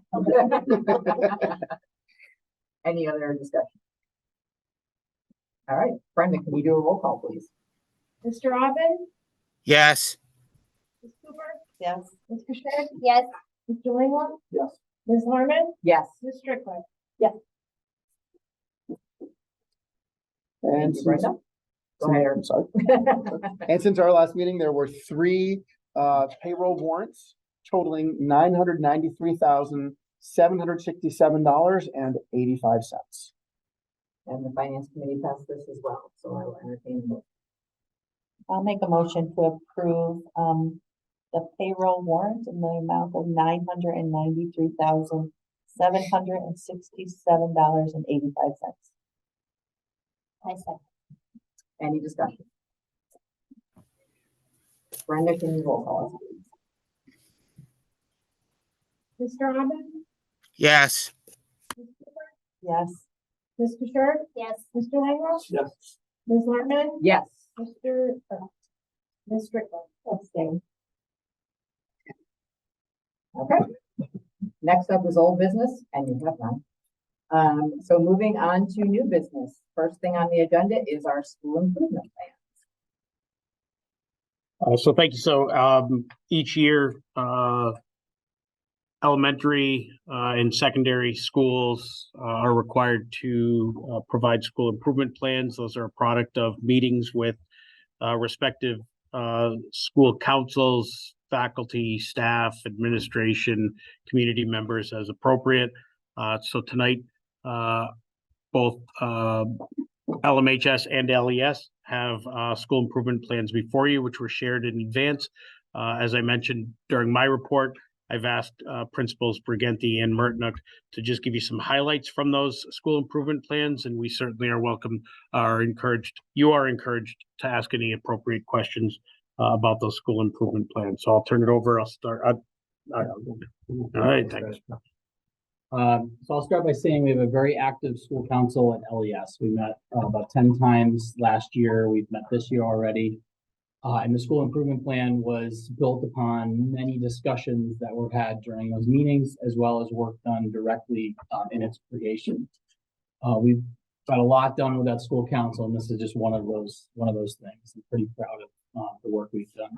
Any other discussion? All right, Brenda, can you do a roll call, please? Mr. Robin? Yes. Ms. Cooper? Yes. Mr. Shea? Yes. Mr. Lingler? Yes. Ms. Harmon? Yes. Ms. Strickland? And Thank you, Brenda. Go ahead, Aaron. I'm sorry. And since our last meeting, there were 3 payroll warrants totaling $993,767.85. And the finance committee passed this as well, so I will entertain a motion. I'll make a motion to approve, the payroll warrant in the amount of $993,767.85. I said, Any discussion? Brenda, can you roll call us, please? Mr. Robin? Yes. Yes. Ms. Fisher? yes, Mr. Langwell? Yes. Ms. Lartman? Yes. Ms. Strickland? Abstain. Okay. Next up is old business, and you have none. So moving on to new business. First thing on the agenda is our school improvement plan. So thank you. So each year, elementary and secondary schools are required to provide school improvement plans. Those are a product of meetings with respective school councils, faculty, staff, administration, community members as appropriate. So tonight, both LMHS and LES have school improvement plans before you, which were shared in advance. As I mentioned during my report, I've asked Principals Briganti and Mertnook to just give you some highlights from those school improvement plans, and we certainly are you are encouraged to ask any appropriate questions about those school improvement plans. So I'll turn it over. I'll start. All right, thanks. So I'll start by saying we have a very active school council at LES. We met about 10 times last year. We've met this year already. And the school improvement plan was built upon many discussions that were had during those meetings, as well as work done directly in its creation. We've got a lot done with that school council, and this is just one of those things. I'm pretty proud of the work we've done.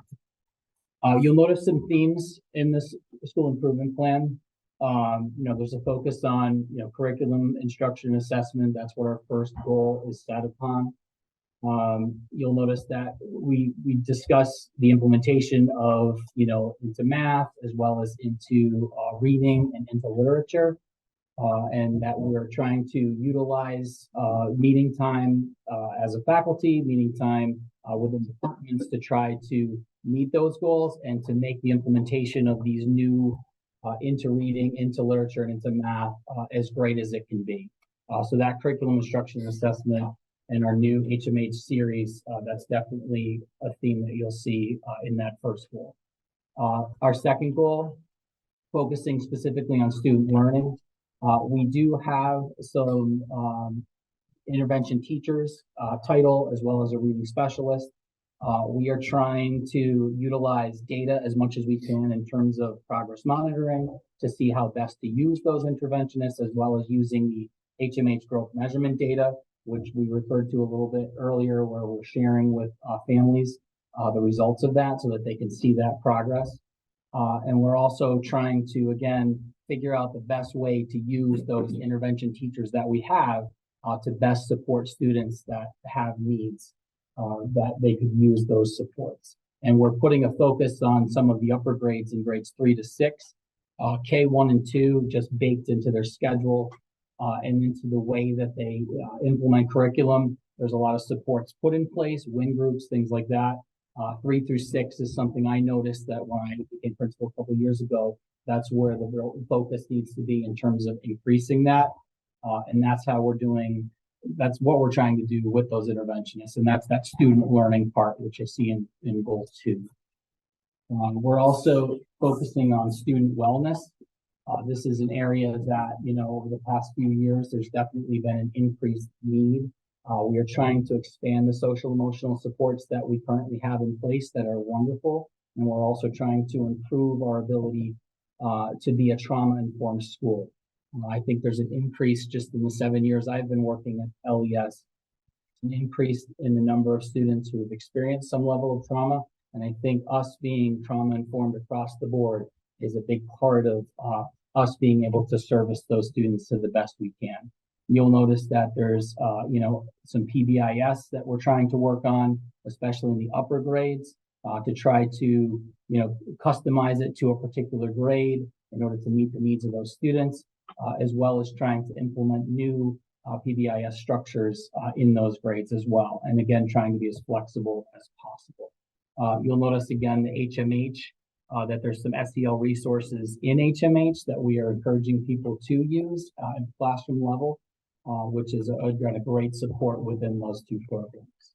You'll notice some themes in this school improvement plan. There's a focus on, curriculum, instruction, assessment. That's what our first goal is set upon. You'll notice that we discuss the implementation of, into math as well as into reading and into literature, and that we're trying to utilize meeting time as a faculty, meeting time within departments to try to meet those goals and to make the implementation of these new into reading, into literature, and into math as great as it can be. So that curriculum, instruction, and assessment and our new HMH series, that's definitely a theme that you'll see in that first goal. Our second goal, focusing specifically on student learning. We do have some intervention teachers title as well as a reading specialist. We are trying to utilize data as much as we can in terms of progress monitoring to see how best to use those interventionists, as well as using the HMH growth measurement data, which we referred to a little bit earlier, where we're sharing with families the results of that so that they can see that progress. And we're also trying to, again, figure out the best way to use those intervention teachers that we have to best support students that have needs, that they could use those supports. And we're putting a focus on some of the upper grades in grades 3 to 6, K1 and 2, just baked into their schedule and into the way that they implement curriculum. There's a lot of supports put in place, win groups, things like that. 3 through 6 is something I noticed that when I became principal a couple of years ago, that's where the real focus needs to be in terms of increasing that. And that's how we're doing, that's what we're trying to do with those interventionists. And that's that student learning part, which I see in goal 2. We're also focusing on student wellness. This is an area that, over the past few years, there's definitely been an increased need. We are trying to expand the social emotional supports that we currently have in place that are wonderful. And we're also trying to improve our ability to be a trauma-informed school. I think there's an increase just in the 7 years I've been working at LES, an increase in the number of students who have experienced some level of trauma. And I think us being trauma-informed across the board is a big part of us being able to service those students to the best we can. You'll notice that there's, some PBIS that we're trying to work on, especially in the upper grades. to try to, customize it to a particular grade in order to meet the needs of those students, as well as trying to implement new PBIS structures in those grades as well. And again, trying to be as flexible as possible. You'll notice again, the HMH, that there's some SEL resources in HMH that we are encouraging people to use at classroom level, which is a great support within those two programs.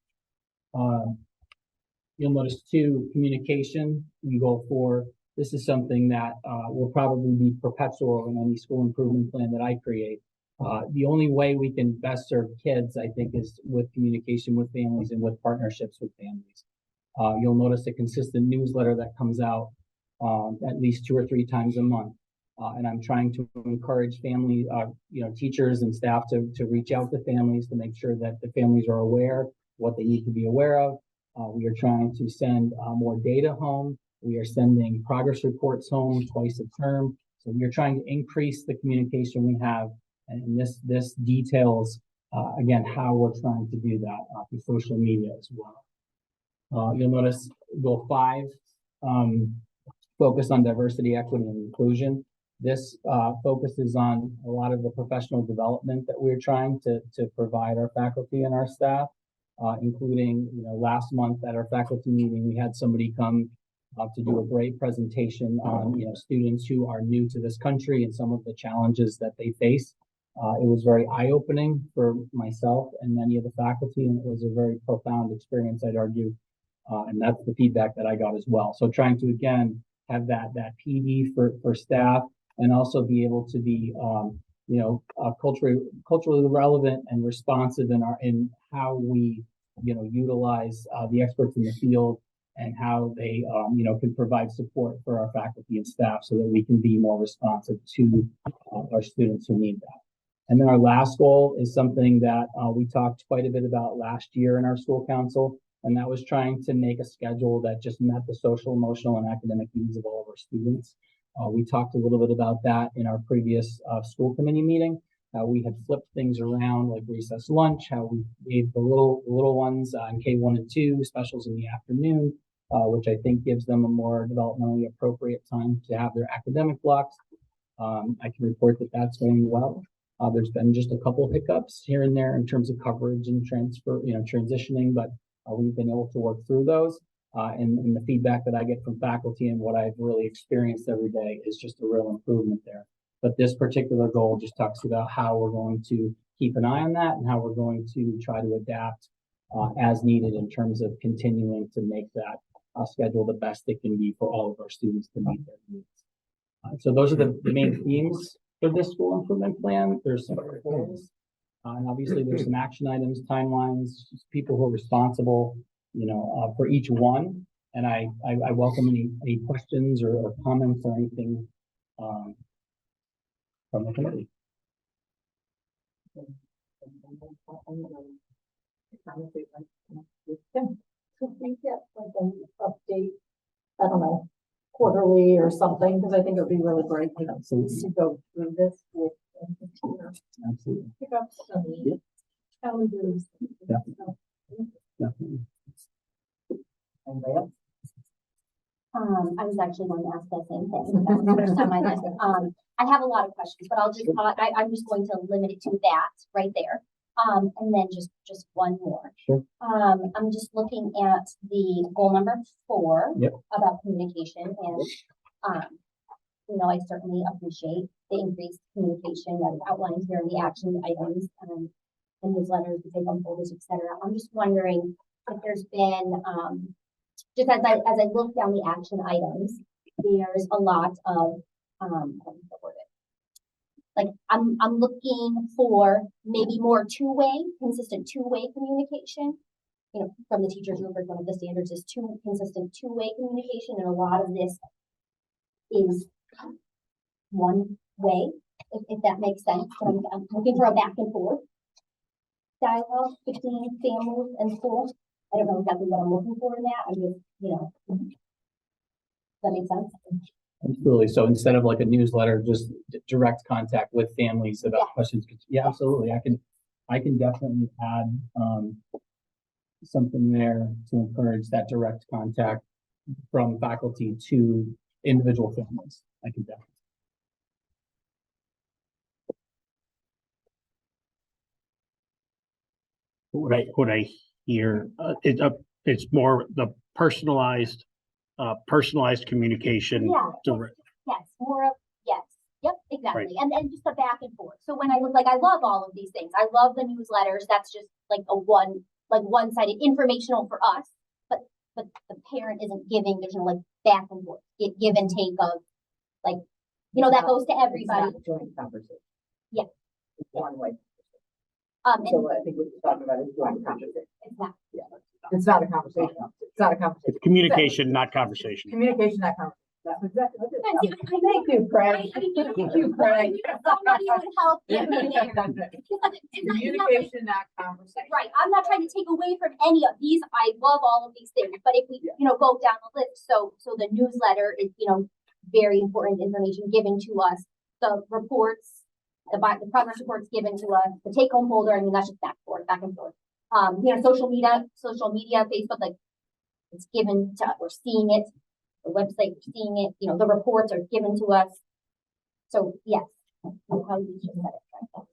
You'll notice too, communication in goal 4. This is something that will probably be perpetual in any school improvement plan that I create. The only way we can best serve kids, I think, is with communication with families and with partnerships with families. You'll notice a consistent newsletter that comes out at least 2 or 3 times a month. And I'm trying to encourage family, teachers and staff to reach out to families to make sure that the families are aware what they need to be aware of. We are trying to send more data home. We are sending progress reports home twice a term. So we are trying to increase the communication we have. And this details, again, how we're trying to do that through social media as well. You'll notice goal 5, focus on diversity, equity, and inclusion. This focuses on a lot of the professional development that we're trying to provide our faculty and our staff, including, last month at our faculty meeting, we had somebody come to do a great presentation on, students who are new to this country and some of the challenges that they face. It was very eye-opening for myself and many of the faculty, and it was a very profound experience, I'd argue. And that's the feedback that I got as well. So trying to, again, have that PD for staff and also be able to be, culturally relevant and responsive in how we, utilize the experts in the field and how they, can provide support for our faculty and staff so that we can be more responsive to our students who need that. And then our last goal is something that we talked quite a bit about last year in our school council, and that was trying to make a schedule that just met the social, emotional, and academic needs of all of our students. We talked a little bit about that in our previous school committee meeting. We had flipped things around, like recess lunch, how we gave the little ones in K1 and 2 specials in the afternoon, which I think gives them a more developmentally appropriate time to have their academic blocks. I can report that that's going well. There's been just a couple hiccups here and there in terms of coverage and transitioning, but we've been able to work through those. And the feedback that I get from faculty and what I've really experienced every day is just a real improvement there. But this particular goal just talks about how we're going to keep an eye on that and how we're going to try to adapt as needed in terms of continuing to make that schedule the best it can be for all of our students to meet their needs. So those are the main themes for this school improvement plan. There's some goals, and obviously there's some action items, timelines, people who are responsible, for each one. And I welcome any questions or comments or anything from the committee. Could we get like an update, I don't know, quarterly or something, because I think it would be really great to go through this with the team. Absolutely. Pick up some calendars. Definitely. Andrea? I was actually going to ask the same thing. That's the first time I did. I have a lot of questions, but I'm just going to limit it to that right there. And then just one more. Sure. I'm just looking at the goal number 4 Yep. about communication, and I certainly appreciate the increased communication that is outlined here in the action items and newsletters, the take-home folders, etc. I'm just wondering if there's been just as I look down the action items, there's a lot of like I'm looking for maybe more consistent two-way communication. From the teachers rubric, one of the standards is consistent two-way communication, and a lot of this is one way, if that makes sense. So I'm looking for a back and forth dialogue between families and schools. I don't know exactly what I'm looking for in that. I'm just, does that make sense? Absolutely. So instead of like a newsletter, just direct contact with families about questions. Yeah, absolutely. I can definitely add something there to encourage that direct contact. from faculty to individual families. I can definitely. What I hear, it's more the personalized communication. Yeah. direct- Yes, more of, yes, yep, exactly. And just the back and forth. So when I look, like, I love all of these things. I love the newsletters. That's just like one-sided informational for us. But the parent isn't giving, there's no like back and forth, give and take of like, that goes to It's everybody. not a joint conversation. Yeah. It's one way. And So I think what you're talking about is joint conversation. it's not, It's not a conversation. It's not a conversation. It's communication, not conversation. Communication, not conversation. That's exactly what it I is. know. Thank you, Craig. Thank you, Craig. somebody would help get me there. It's not- Communication, not conversation. Right, I'm not trying to take away from any of these, I love all of these things, but if we, go down the list, so the newsletter is, very important information given to us. The reports, the progress reports given to us, the take home folder, I mean, that's just back and forth. Social media, Facebook, like, it's given to, we're seeing it, the website, we're seeing it, the reports are given to us. So, yes. I'll probably just set it right.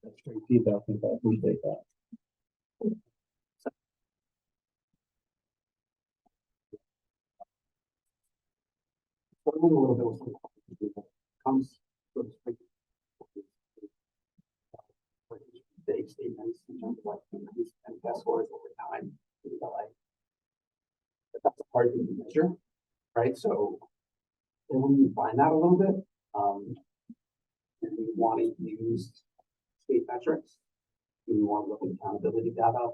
That's great feedback. I think I appreciate that. A little bit of comes sort of vague statements in terms of like increase and test scores over time. But that's a hard thing to measure, right? So and when you find that a little bit, and we want to use state metrics, and we want to look at accountability data,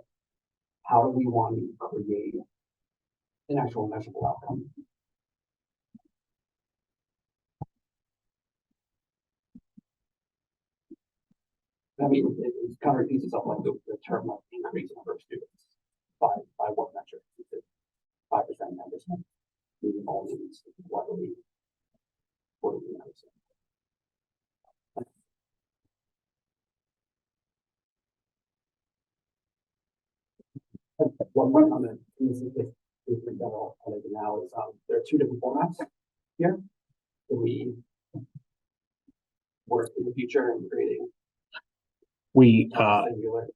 how do we want to create an actual measurable outcome? I mean, it kind of repeats itself like the term like increase number of students by what metric? Is it 5%, 10%? Meaning all students, what do we 49%? One point on this is different general now is there are two different formats here. Can we work in the future in creating singular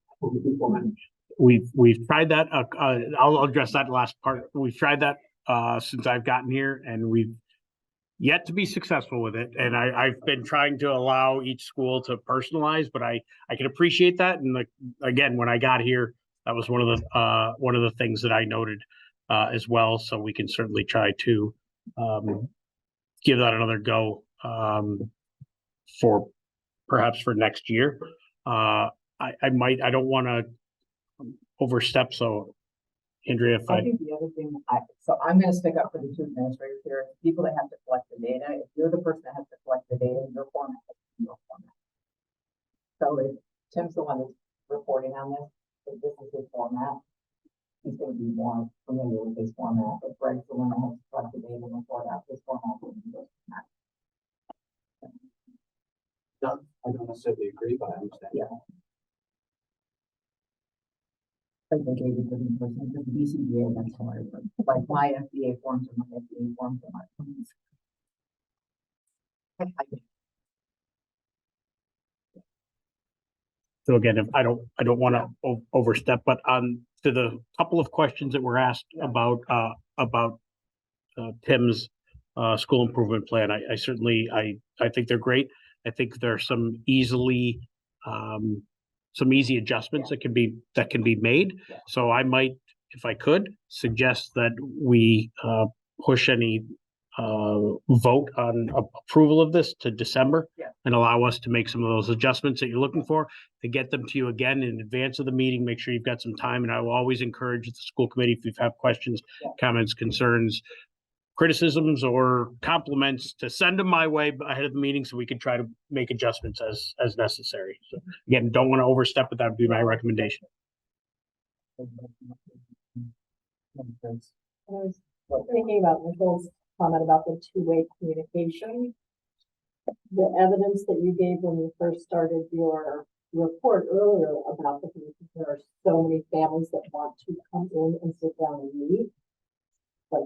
format? We've tried that. I'll address that last part. We've tried that since I've gotten here, and we've yet to be successful with it. And I've been trying to allow each school to personalize, but I can appreciate that. And again, when I got here, that was one of the things that I noted as well. So we can certainly try to give that another go for perhaps for next year. I don't want to overstep. So Andrea, I think the other thing, so I'm gonna stick up for the two administrators here, people that have to collect the data. If you're the person that has to collect the data, your format has to be your format. So if Tim's the one that's reporting on this, if this is his format, he's gonna be more familiar with his format. If Greg's the one that has to collect the data and report out, his format will be his format. I don't necessarily agree, but I understand. Yeah. I think maybe the person, because BCBA, that's hard, but like my FDA forms are my FDA forms are my forms. so again, if I don't want to overstep, but on to the couple of questions that were asked about Tim's school improvement plan, I certainly I think they're great. I think there are some easy adjustments that can be made. So I might, if I could, suggest that we push any vote on approval of this to December and allow us to make some of those adjustments that you're looking for, to get them to you again in advance of the meeting. Make sure you've got some time. And I will always encourage the school committee, if you have questions, comments, concerns, criticisms, or compliments, to send them my way ahead of the meeting so we can try to make adjustments as necessary. So again, don't want to overstep, but that would be my recommendation. I was thinking about Nicole's comment about the two-way communication. The evidence that you gave when you first started your report earlier about the fact that there are so many families that want to come in and sit down and meet. Like,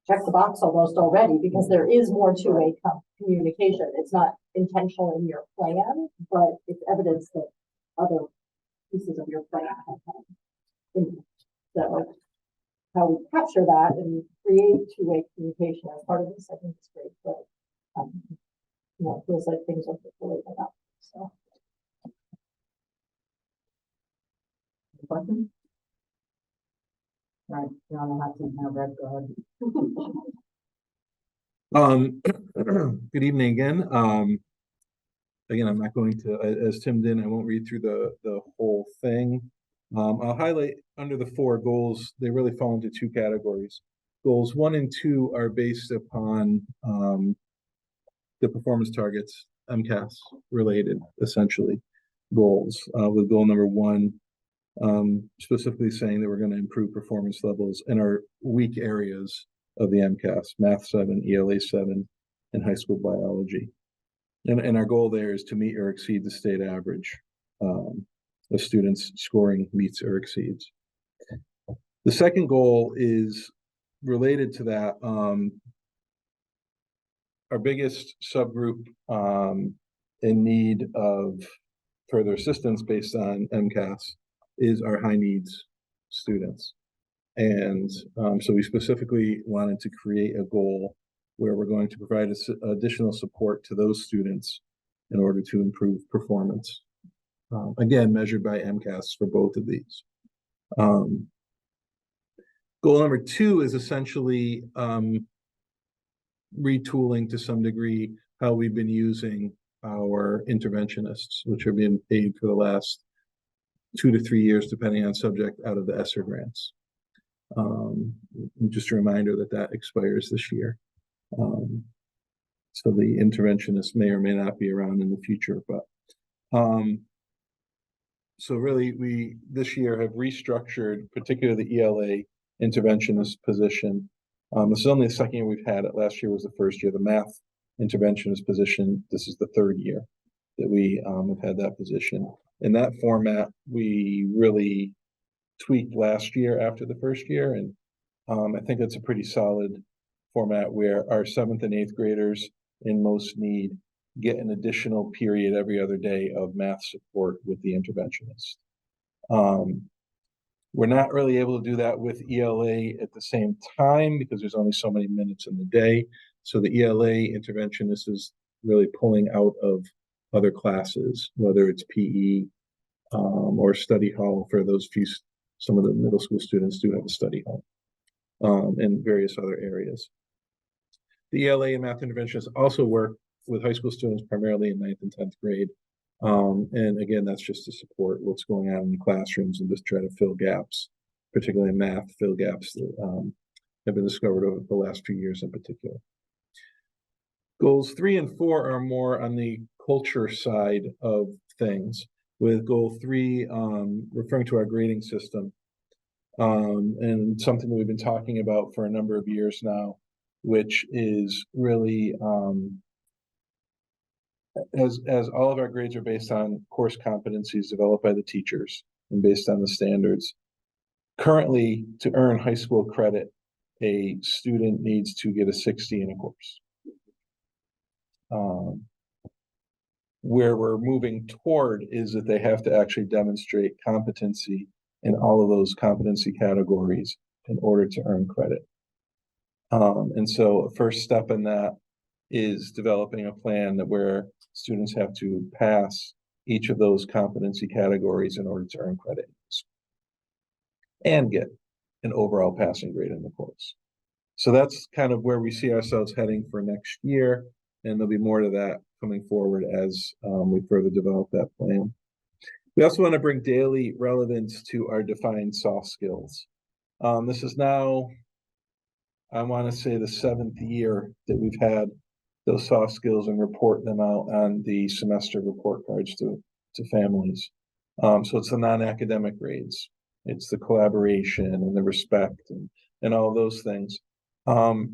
check the box almost already, because there is more two-way communication. It's not intentional in your plan, but it's evidence that other pieces of your plan have come in. So how we capture that and create two-way communication as part of this, I think is great, but, it feels like things are percolating up, so. Questions? Right, you're on the hot seat now, Brett, go ahead. Good evening again. Again, I'm not going to, as Tim did, I won't read through the whole thing. I'll highlight under the 4 goals, they really fall into 2 categories. Goals 1 and 2 are based upon the performance targets, MCAS related, essentially, goals. With goal number 1, specifically saying that we're going to improve performance levels in our weak areas of the MCAS, Math 7, ELA 7, and high school biology. And our goal there is to meet or exceed the state average of students scoring meets or exceeds. The second goal is related to that. Our biggest subgroup in need of further assistance based on MCAS is our high needs students. And so we specifically wanted to create a goal where we're going to provide additional support to those students in order to improve performance. Again, measured by MCAS for both of these. Goal number 2 is essentially retooling to some degree how we've been using our interventionists, which are being paid for the last 2 to 3 years, depending on subject, out of the ESSER grants. Just a reminder that expires this year. So the interventionist may or may not be around in the future, but so really we this year have restructured, particularly the ELA interventionist position. This is only the second year we've had it. Last year was the first year. The math interventionist position, this is the 3rd year that we have had that position. In that format, we really tweaked last year after the first year, and I think it's a pretty solid format where our 7th and 8th graders in most need get an additional period every other day of math support with the interventionist. We're not really able to do that with ELA at the same time because there's only so many minutes in the day. So the ELA interventionist is really pulling out of other classes, whether it's PE or study hall for those few. Some of the middle school students do have a study hall and various other areas. The ELA and math interventionists also work with high school students primarily in 9th and 10th grade. And again, that's just to support what's going on in the classrooms and just try to fill gaps, particularly in math, fill gaps that have been discovered over the last few years in particular. Goals 3 and 4 are more on the culture side of things, with goal 3 referring to our grading system, and something that we've been talking about for a number of years now, which is really as all of our grades are based on course competencies developed by the teachers and based on the standards. Currently, to earn high school credit, a student needs to get a 60 in a course. Where we're moving toward is that they have to actually demonstrate competency in all of those competency categories in order to earn credit. And so a first step in that is developing a plan that where students have to pass each of those competency categories in order to earn credit and get an overall passing grade in the course. So that's kind of where we see ourselves heading for next year. And there'll be more to that coming forward as we further develop that plan. We also want to bring daily relevance to our defined soft skills. This is now, I want to say, the 7th year that we've had those soft skills and report them out on the semester report cards to families. So it's the non-academic grades. It's the collaboration and the respect and all those things. I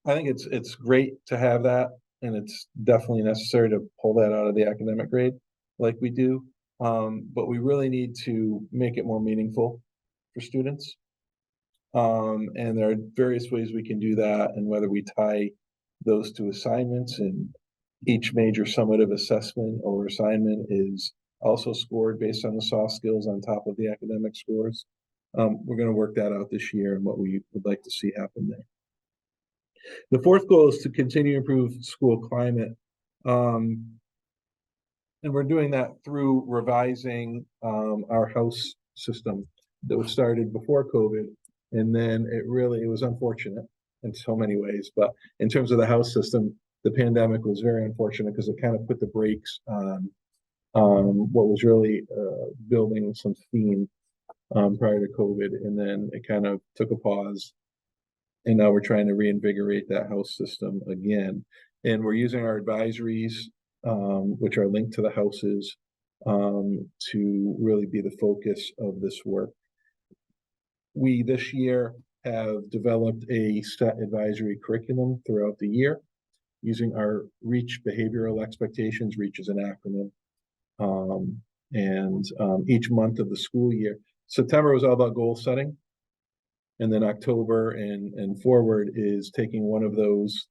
think it's great to have that, and it's definitely necessary to pull that out of the academic grade like we do. But we really need to make it more meaningful for students. And there are various ways we can do that, and whether we tie those to assignments, and each major summative assessment or assignment is also scored based on the soft skills on top of the academic scores. We're going to work that out this year and what we would like to see happen there. The fourth goal is to continue to improve school climate. And we're doing that through revising our house system that was started before COVID. And then it was unfortunate in so many ways, but in terms of the house system, the pandemic was very unfortunate because it kind of put the brakes on what was really building some steam prior to COVID, and then it kind of took a pause. And now we're trying to reinvigorate that house system again. And we're using our advisories, which are linked to the houses, to really be the focus of this work. We this year have developed a set advisory curriculum throughout the year using our REACH behavioral expectations. REACH is an acronym. Each month of the school year, September was all about goal setting. And then October and forward is taking one of those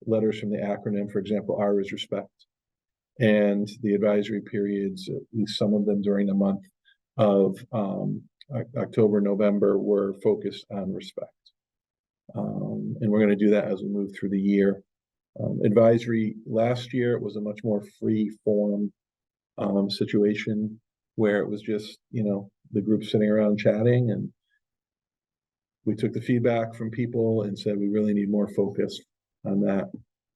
letters from the acronym. For example, R is respect. And the advisory periods, at least some of them during the month of October, November, were focused on respect. And we're going to do that as we move through the year. Advisory last year, it was a much more free form situation where it was just, the group sitting around chatting, and we took the feedback from people and said, we really need more focus on that.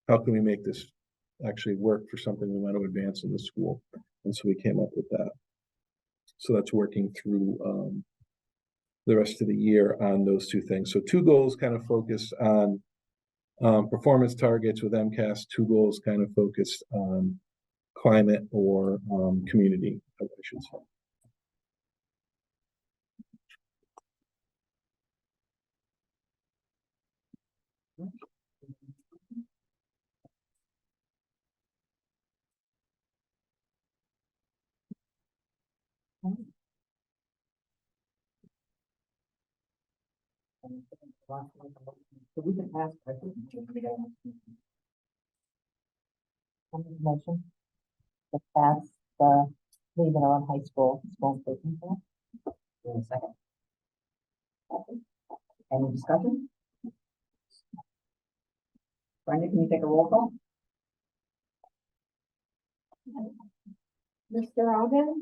How can we make this actually work for something we want to advance in the school? And so we came up with that. So that's working through the rest of the year on those two things. So 2 goals kind of focused on performance targets with MCAS, 2 goals kind of focused on climate or community, I should say. So we can pass. Motion to pass the Lee Middle and High School improvement plan. In a second. Any discussion? Brenda, can you take a roll call? Mr. Alden,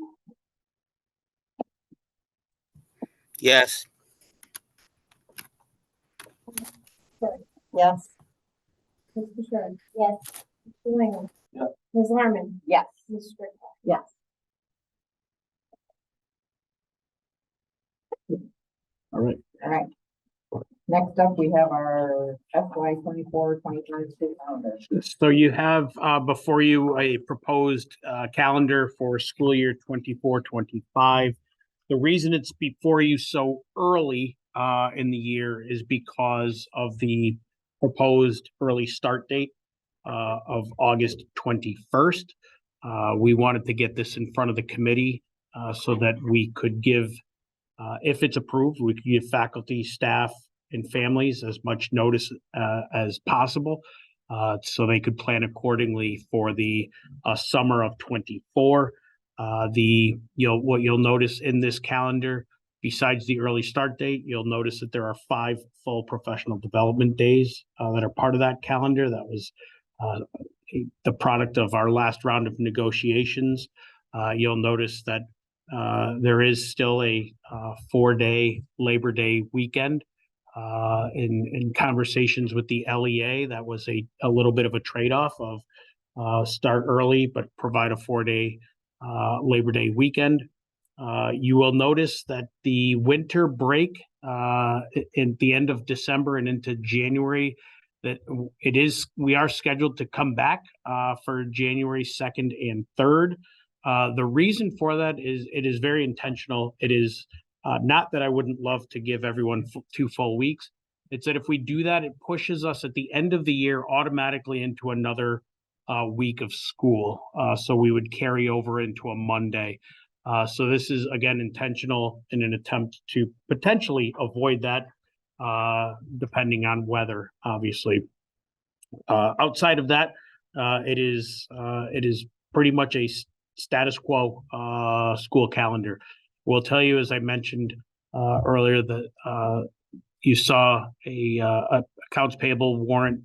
Yes. Yes. Mr. Sherman, Yes. Mr. Lingham. Yes. Ms. Larmen, Yes. Ms. Strickler. Yes. All right. All right. Next up, we have our FY 24-25 school calendar. So you have before you a proposed calendar for school year 24-25. The reason it's before you so early in the year is because of the proposed early start date of August 21st. We wanted to get this in front of the committee so that we could give, if it's approved, we could give faculty, staff, and families as much notice as possible so they could plan accordingly for the summer of 24. What you'll notice in this calendar, besides the early start date, you'll notice that there are 5 full professional development days that are part of that calendar. That was the product of our last round of negotiations. You'll notice that there is still a 4-day Labor Day weekend. In conversations with the LEA, that was a little bit of a trade-off of start early but provide a 4-day Labor Day weekend. You will notice that the winter break in the end of December and into January, that we are scheduled to come back for January 2nd and 3rd. The reason for that is it is very intentional. It is not that I wouldn't love to give everyone 2 full weeks. It's that if we do that, it pushes us at the end of the year automatically into another week of school. So we would carry over into a Monday. So this is, again, intentional in an attempt to potentially avoid that. depending on weather, obviously. Outside of that, it is pretty much a status quo school calendar. We'll tell you, as I mentioned earlier, that you saw a accounts payable warrant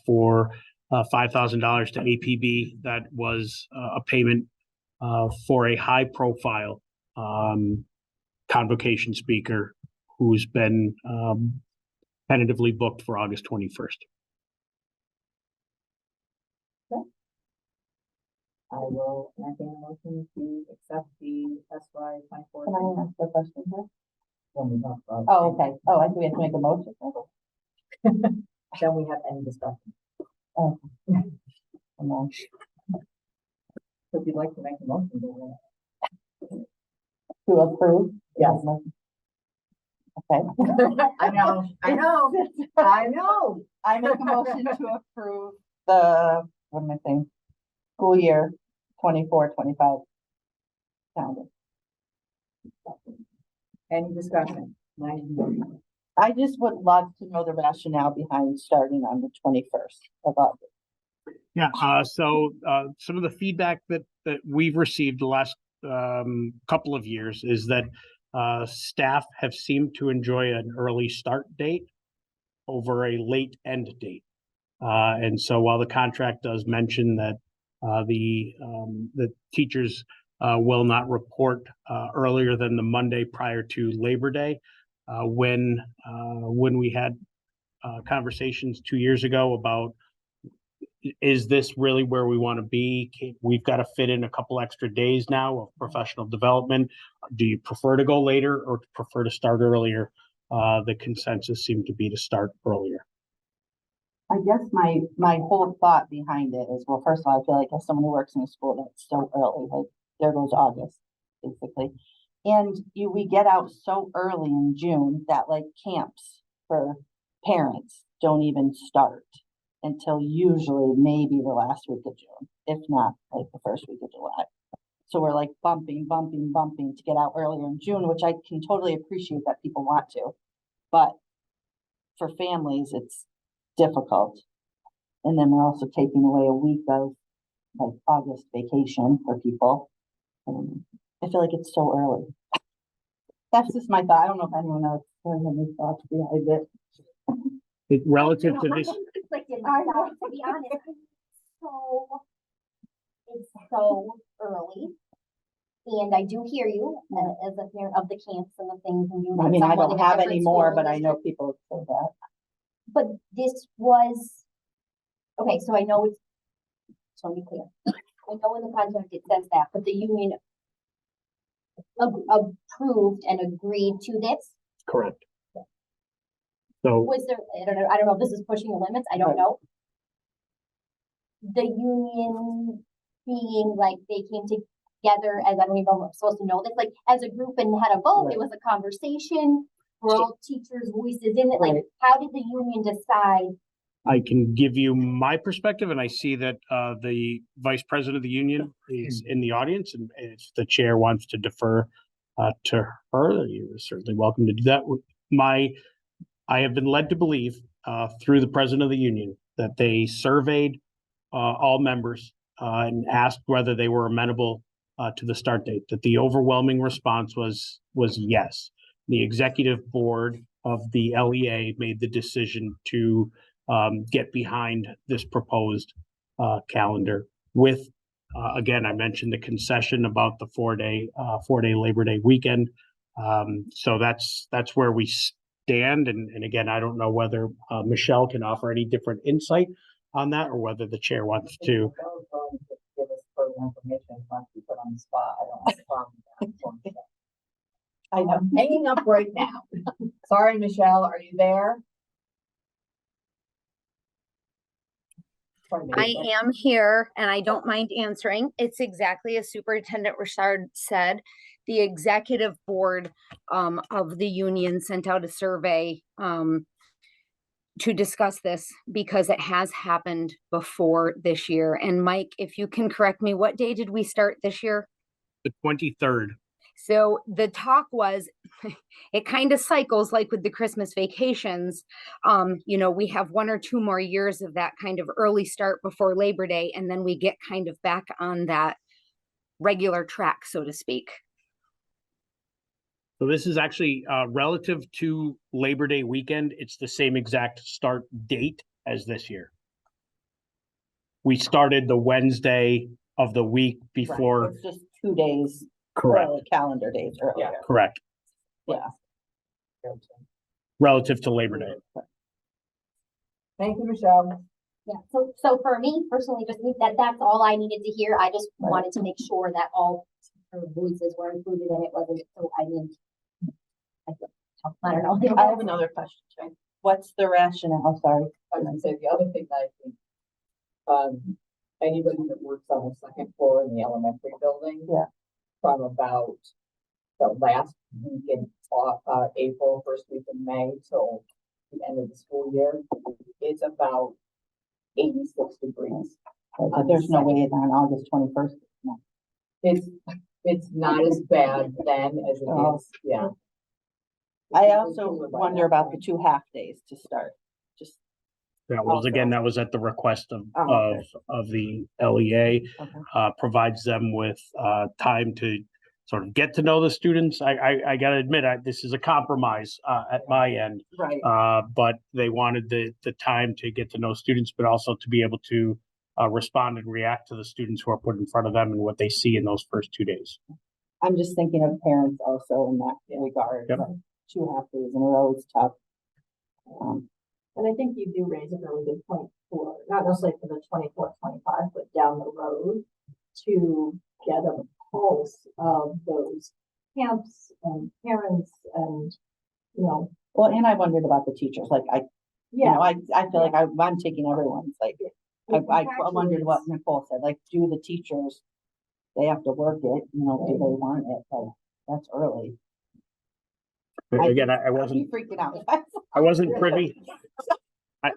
for $5,000 to APB. That was a payment for a high profile convocation speaker who's been tentatively booked for August 21st. I will entertain a motion to accept the FY 24. Can I ask a question here? When we talk about. Oh, okay. Oh, I think we have to make a motion. Then we have any discussion. Oh. Come on. So if you'd like to make a motion, go ahead. To approve? Yes. Okay. I know. I make a motion to approve the, what am I saying? School year 24-25 calendar. Any discussion? I just would love to know the rationale behind starting on the 21st of August. Yeah, so some of the feedback that we've received the last couple of years is that staff have seemed to enjoy an early start date over a late end date. And so while the contract does mention that the teachers will not report earlier than the Monday prior to Labor Day, when we had conversations 2 years ago about, is this really where we want to be? We've got to fit in a couple extra days now of professional development. Do you prefer to go later or prefer to start earlier? The consensus seemed to be to start earlier. I guess my whole thought behind it is, well, first of all, I feel like as someone who works in a school that's so early, like there goes August, basically. And we get out so early in June that like camps for parents don't even start until usually maybe the last week of June, if not like the first week of July. So we're like bumping to get out earlier in June, which I can totally appreciate that people want to. But for families, it's difficult. And then we're also taking away a week of like August vacation for people. I feel like it's so early. That's just my thought. I don't know if anyone else has any thoughts behind it. Relative to this, Conflicted myself, to be honest. It's so early. And I do hear you as a parent of the camps and the things. And you I mean, I someone don't in a have different any more, school but I know district. people say that. But this was, okay, so I know it's, so let me be clear. I know in the contract it says that, but the union approved and agreed to this. correct. So Was there, I don't know if this is pushing the limits, I don't know. The union being like, they came together as, I don't even know if I'm supposed to know this, like as a group and had a vote, it was a conversation. Were all teachers' voices in it, like how did the union decide? I can give you my perspective, and I see that the vice president of the union is in the audience, and if the chair wants to defer to her, you're certainly welcome to do that. I have been led to believe through the president of the union that they surveyed all members and asked whether they were amenable to the start date. That the overwhelming response was yes. The executive board of the LEA made the decision to get behind this proposed calendar with, again, I mentioned the concession about the four-day Labor Day weekend. So that's where we stand. And again, I don't know whether Michelle can offer any different insight on that or whether the chair wants to. Give us further information once we put on the spot. I don't have a problem with that. I know. I'm hanging up right now. Sorry, Michelle, are you there? I am here and I don't mind answering. It's exactly as Superintendent Richard said. The executive board of the union sent out a survey to discuss this because it has happened before this year. And Mike, if you can correct me, what day did we start this year? The 23rd. So the talk was, it kind of cycles like with the Christmas vacations. You know, we have 1 or 2 more years of that kind of early start before Labor Day, and then we get kind of back on that regular track, so to speak. So this is actually relative to Labor Day weekend. It's the same exact start date as this year. We started the Wednesday of the week before. It's just 2 days, Correct, early, calendar days earlier. correct, Yeah. relative to Labor Day. Thank you, Michelle. Yeah, so for me personally, just that's all I needed to hear. I just wanted to make sure that all voices were included and it wasn't, so I don't know. I have another question, Jay. What's the rationale? Sorry. I was gonna say, the other thing that I think, anybody that works on the second floor in the elementary building. Yeah. From about the last week in, April, first week in May till the end of the school year, it's about 86 degrees. There's no way on August 21st. No. It's not as bad then as it Oh. is, yeah. I also wonder about the 2 half days to start. Just, That was, again, that was at the request Oh, of the LEA, okay. provides them with time to sort of get to know the students. I gotta admit, this is a compromise at my end. Right. But they wanted the time to get to know students, but also to be able to respond and react to the students who are put in front of them and what they see in those first 2 days. I'm just thinking of parents also in that regard. Yep. 2 half days in a row is tough. And I think you do raise a really good point for, not necessarily for the 24, 25, but down the road to get a pulse of those camps and parents and, you know. Well, and I wondered about the teachers, like you know, I feel like I'm taking everyone's, like, I wondered what Nicole said, like, do the teachers, they have to work it, you know, do they want it, like, that's early. Again, I I'd wasn't, be freaking out. I wasn't privy.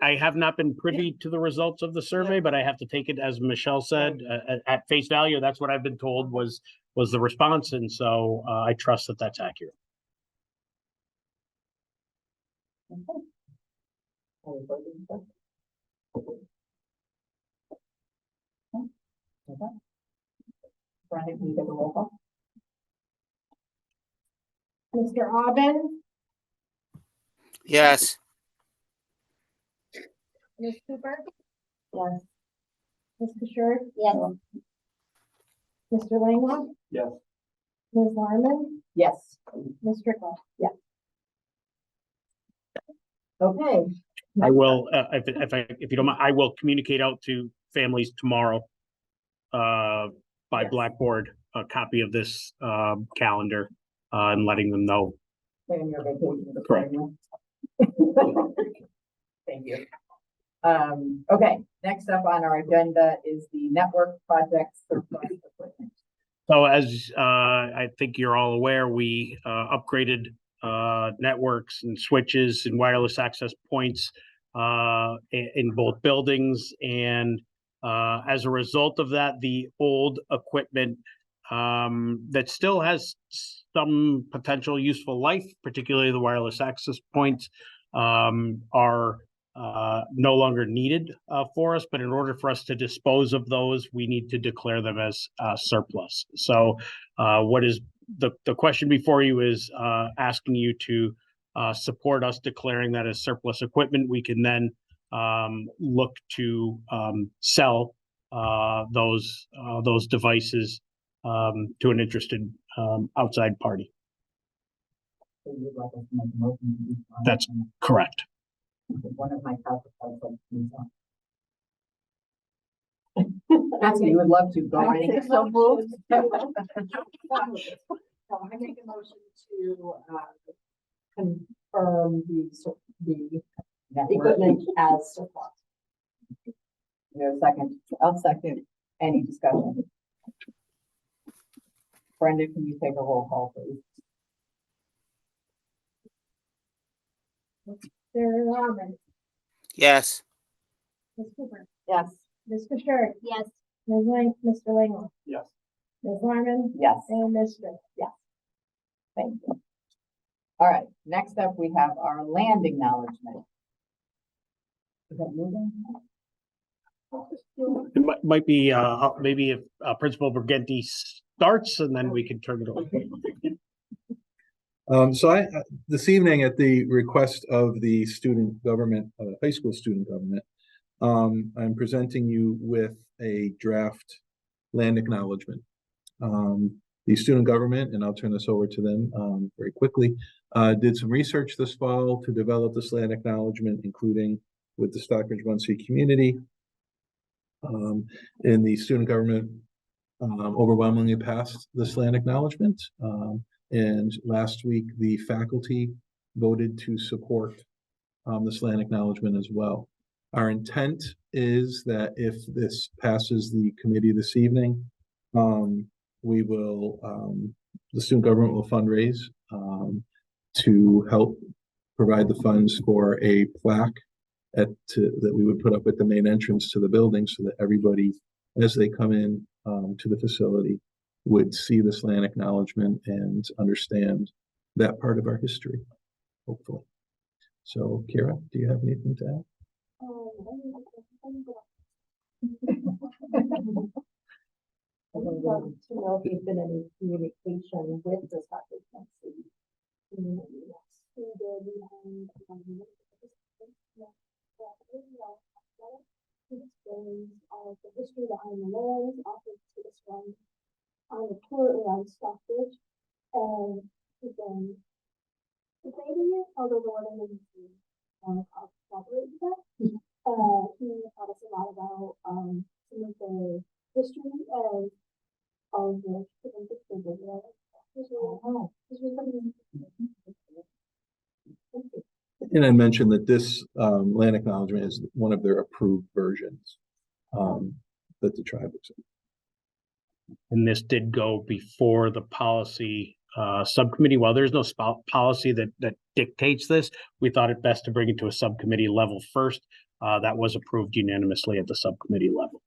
I have not been privy to the results of the survey, but I have to take it, as Michelle said, at face value. That's what I've been told was the response. And so I trust that that's accurate. Brandon, can you give a roll call? Mr. Aubin, Yes. Ms. Cooper, Yes. Ms. Kashur, Yes. Mr. Langlois, Yes. Ms. Larmen, Yes. Ms. Strickler. Okay. I will, if you don't mind, I will communicate out to families tomorrow by Blackboard, a copy of this calendar and letting them know. Plan your vacation. Correct. Thank you. Okay, next up on our agenda is the network project surplus equipment. So as I think you're all aware, we upgraded networks and switches and wireless access points in both buildings. And as a result of that, the old equipment that still has some potential useful life, particularly the wireless access points, are no longer needed for us. But in order for us to dispose of those, we need to declare them as surplus. So what is the question before you is asking you to support us declaring that as surplus equipment. We can then look to sell those devices to an interested outside party. So you'd like us to make a motion to do so? That's correct. One of my topics. That's what you would love to go right. So moved. So I make a motion to confirm the equipment as surplus. There's a second. I'll second. Any discussion? Brenda, can you take a roll call, please? Mr. Aubin, Yes. Ms. Cooper, Yes. Ms. Kashur, Yes. Mr. Langlois, Yes. Ms. Larmen, Yes. and Ms. Strickler. Yes. Thank you. All right, next up, we have our land acknowledgement. Is that moving? It might be, maybe if Principal Briganti starts and then we can turn it over. This evening, at the request of the student government, high school student government, I'm presenting you with a draft land acknowledgement. The student government, and I'll turn this over to them very quickly, did some research this fall to develop this land acknowledgement, including with the Stockbridge-Muncie community. And the student government overwhelmingly passed this land acknowledgement. And last week, the faculty voted to support this land acknowledgement as well. Our intent is that if this passes the committee this evening, we will, the student government will fundraise to help provide the funds for a plaque that we would put up at the main entrance to the building so that everybody, as they come in to the facility, would see this land acknowledgement and understand that part of our history, hopefully. So, Kira, do you have anything to add? I would love to know if there's been any communication with the Stockbridge-Muncie community. We did, explains all the history behind the lands, offered to us on the tour around Stockbridge, and we've been debating it, although the one in want to cooperate with that. He taught us a lot about some of the history and all of the different pictures of the And I mentioned that this land acknowledgement is one of their approved versions that the tribe is in. And this did go before the policy subcommittee. While there's no policy that dictates this, we thought it best to bring it to a subcommittee level first. That was approved unanimously at the subcommittee level.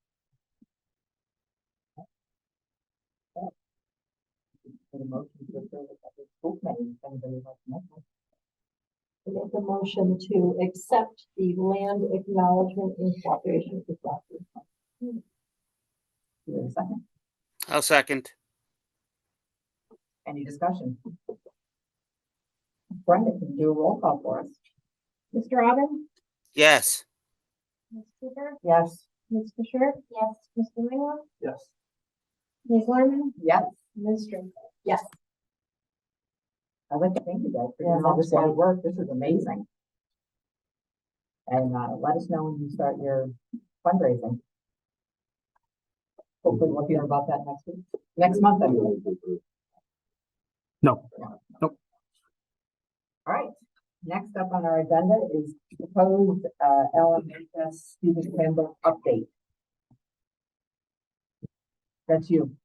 I make a motion to accept the land acknowledgement in cooperation with Stockbridge. Second. I'll second. Any discussion? Brenda, can you do a roll call for us? Mr. Robin? Yes. Ms. Cooper? Yes. Ms. Fisher? Yes. Mr. Ringwald? Yes. Ms. Larmen? Yes. Ms. Strickland? Yes. I'd like to thank you guys for Yeah, doing all this that's hard great. work. This is amazing. And let us know when you start your fundraising. Hopefully we'll hear about that next week, next month. I mean. No. All right, next up on our agenda is proposed LMHS student handbook update. That's you.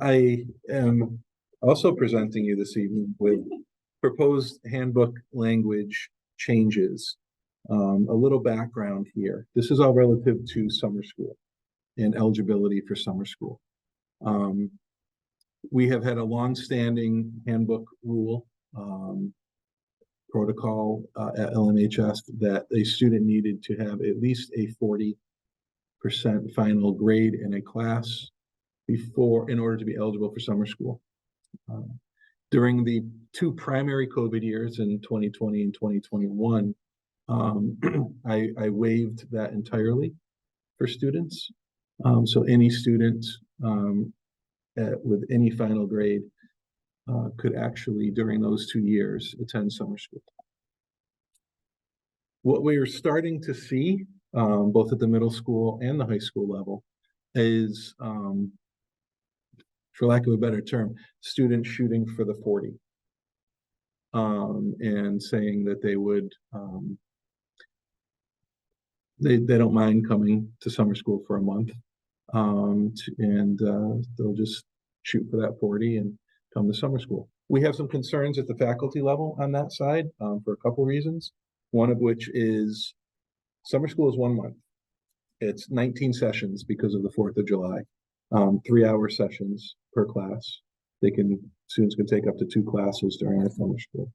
I am also presenting you this evening with proposed handbook language changes. A little background here. This is all relative to summer school and eligibility for summer school. We have had a long-standing handbook rule protocol at LMHS that a student needed to have at least a 40% final grade in a class in order to be eligible for summer school. During the two primary COVID years in 2020 and 2021, I waived that entirely for students. So any student with any final grade could actually, during those 2 years, attend summer school. What we are starting to see, both at the middle school and the high school level, is, for lack of a better term, students shooting for the 40. And saying that they would, they don't mind coming to summer school for a month. They'll just shoot for that 40 and come to summer school. We have some concerns at the faculty level on that side for a couple reasons. One of which is summer school is 1 month. It's 19 sessions because of the 4th of July, 3-hour sessions per class. students can take up to 2 classes during our summer school.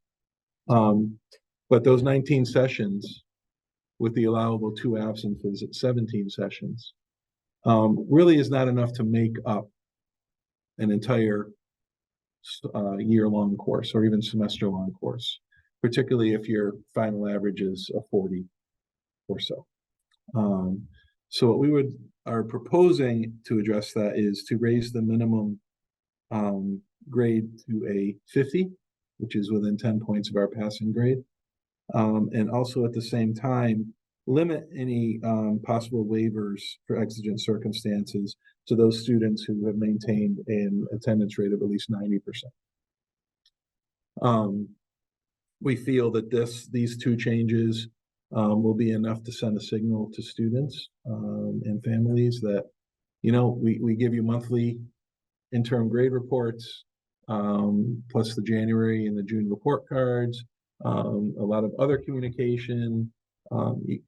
But those 19 sessions with the allowable 2 absences at 17 sessions really is not enough to make up an entire year-long course or even semester-long course, particularly if your final average is a 40 or so. So what we are proposing to address that is to raise the minimum grade to a 50, which is within 10 points of our passing grade. And also at the same time, limit any possible waivers for exigent circumstances to those students who have maintained an attendance rate of at least 90%. We feel that these 2 changes will be enough to send a signal to students and families that, you know, we give you monthly interim grade reports, plus the January and the June report cards, a lot of other communication.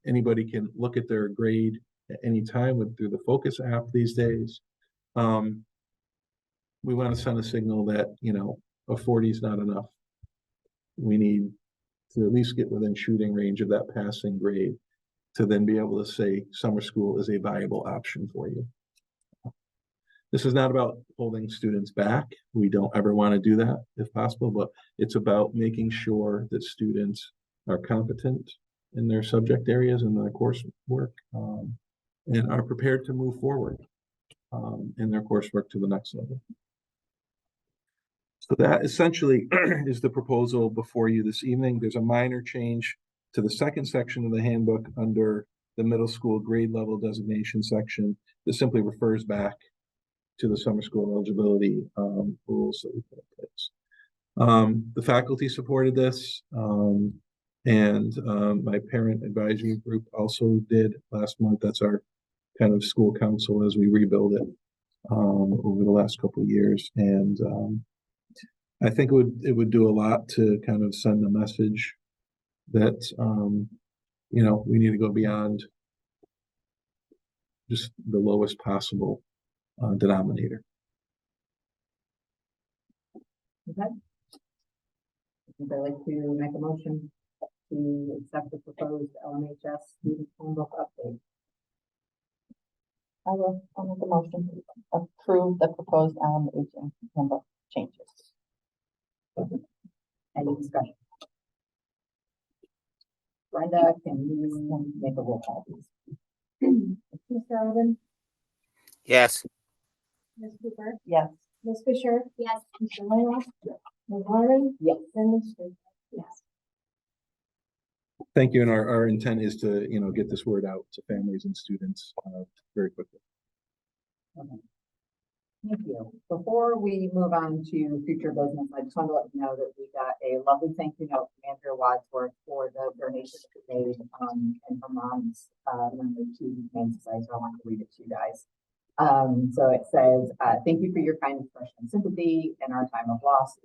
Anybody can look at their grade at any time through the Focus app these days. We want to send a signal that, you know, a 40 is not enough. We need to at least get within shooting range of that passing grade to then be able to say summer school is a viable option for you. This is not about holding students back. We don't ever want to do that if possible, but it's about making sure that students are competent in their subject areas and their coursework, and are prepared to move forward in their coursework to the next level. So that essentially is the proposal before you this evening. There's a minor change to the second section of the handbook under the middle school grade level designation section. This simply refers back to the summer school eligibility rules that we put in place. The faculty supported this, and my parent advisory group also did last month. That's our kind of school council as we rebuild it over the last couple of years. And I think it would do a lot to kind of send a message that, you know, we need to go beyond just the lowest possible denominator. Okay. I'd like to make a motion to accept the proposed LMHS student handbook update. I'll make a motion to approve the proposed LMHS handbook changes. Any discussion? Brenda, can you make a roll call, please? Mr. Arvin, Yes. Ms. Cooper, Yes. Ms. Fisher, Yes. Mr. Layla, Ms. Larmen, Yes. and Ms. Stewart. Yes. Thank you. And our intent is to, you know, get this word out to families and students very quickly. Okay. Thank you. Before we move on to future business, I just want to let you know that we got a lovely thank you note from Andrea Wadsworth for the donation that we made and her mom's memory to the Humane Society. So I want to read it to you guys. So it says, thank you for your kind expression of sympathy in our time of loss.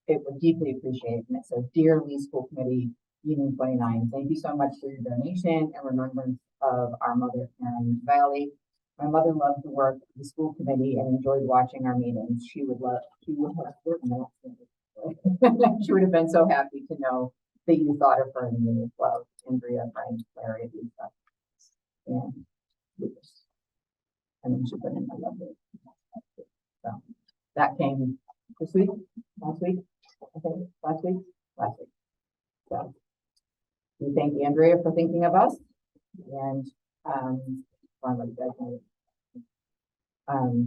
It was deeply appreciated. And it says, Dear Lee School Committee, Union 29, thank you so much for your donation and remembrance of our mother, Karen Valley. My mother loved the work of the school committee and enjoyed watching our meetings. She would have been so happy to know that you thought of her and you loved Andrea, Frank, Larry, Lisa, and Lucas. And then she put in I love it. So that came this week, last week, last week. So we thank Andrea for thinking of us, and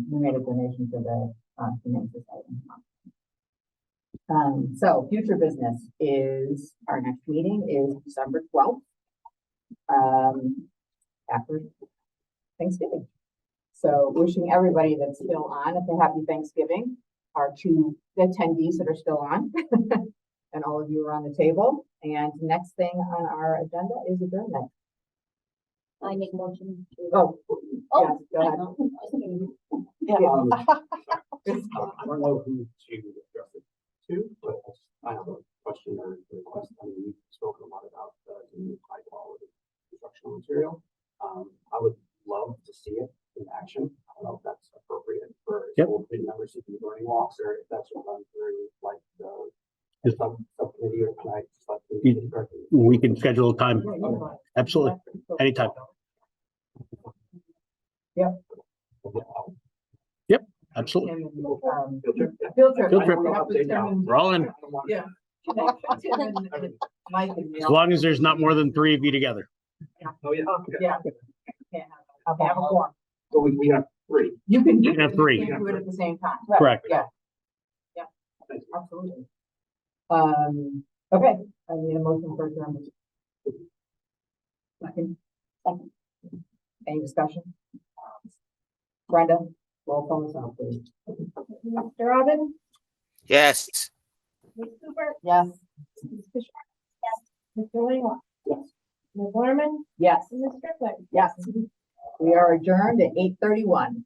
we made a donation to the Humane Society. So future business is, our next meeting is December 12th, after Thanksgiving. So wishing everybody that's still on a happy Thanksgiving, our 2 attendees that are still on, and all of you are on the table. And next thing on our agenda is adjournment. I make a motion. Oh, yes, go ahead. I don't know who to address it to, but I have a question or request. I mean, we've spoken a lot about the new high quality instructional material. I would love to see it in action. I don't know if that's appropriate for Yep. school committee members who do learning walks, or if that's what run through, like, the Just- subcommittee or tonight, just like. We can schedule a time. Absolutely. Anytime. Absolutely. Field trip. Field trip. We have to determine- We're all in. Yeah. Tim and Mike and As Neil. long as there's not more than 3 of you together. Oh, yeah. Yeah. Have a form. So we have 3. You can do You can have it, three. you can't do it at the same time. Correct. Yeah. Yeah, absolutely. Okay, I need a motion for adjournment. Second. Any discussion? Brenda, roll call us out, please. Mr. Robin? Yes. Ms. Cooper? Yes. Ms. Fisher? Yes. Mr. Langlois? Yes. Ms. Larmen? Yes. And Ms. Strickler? Yes. We are adjourned at 8:31.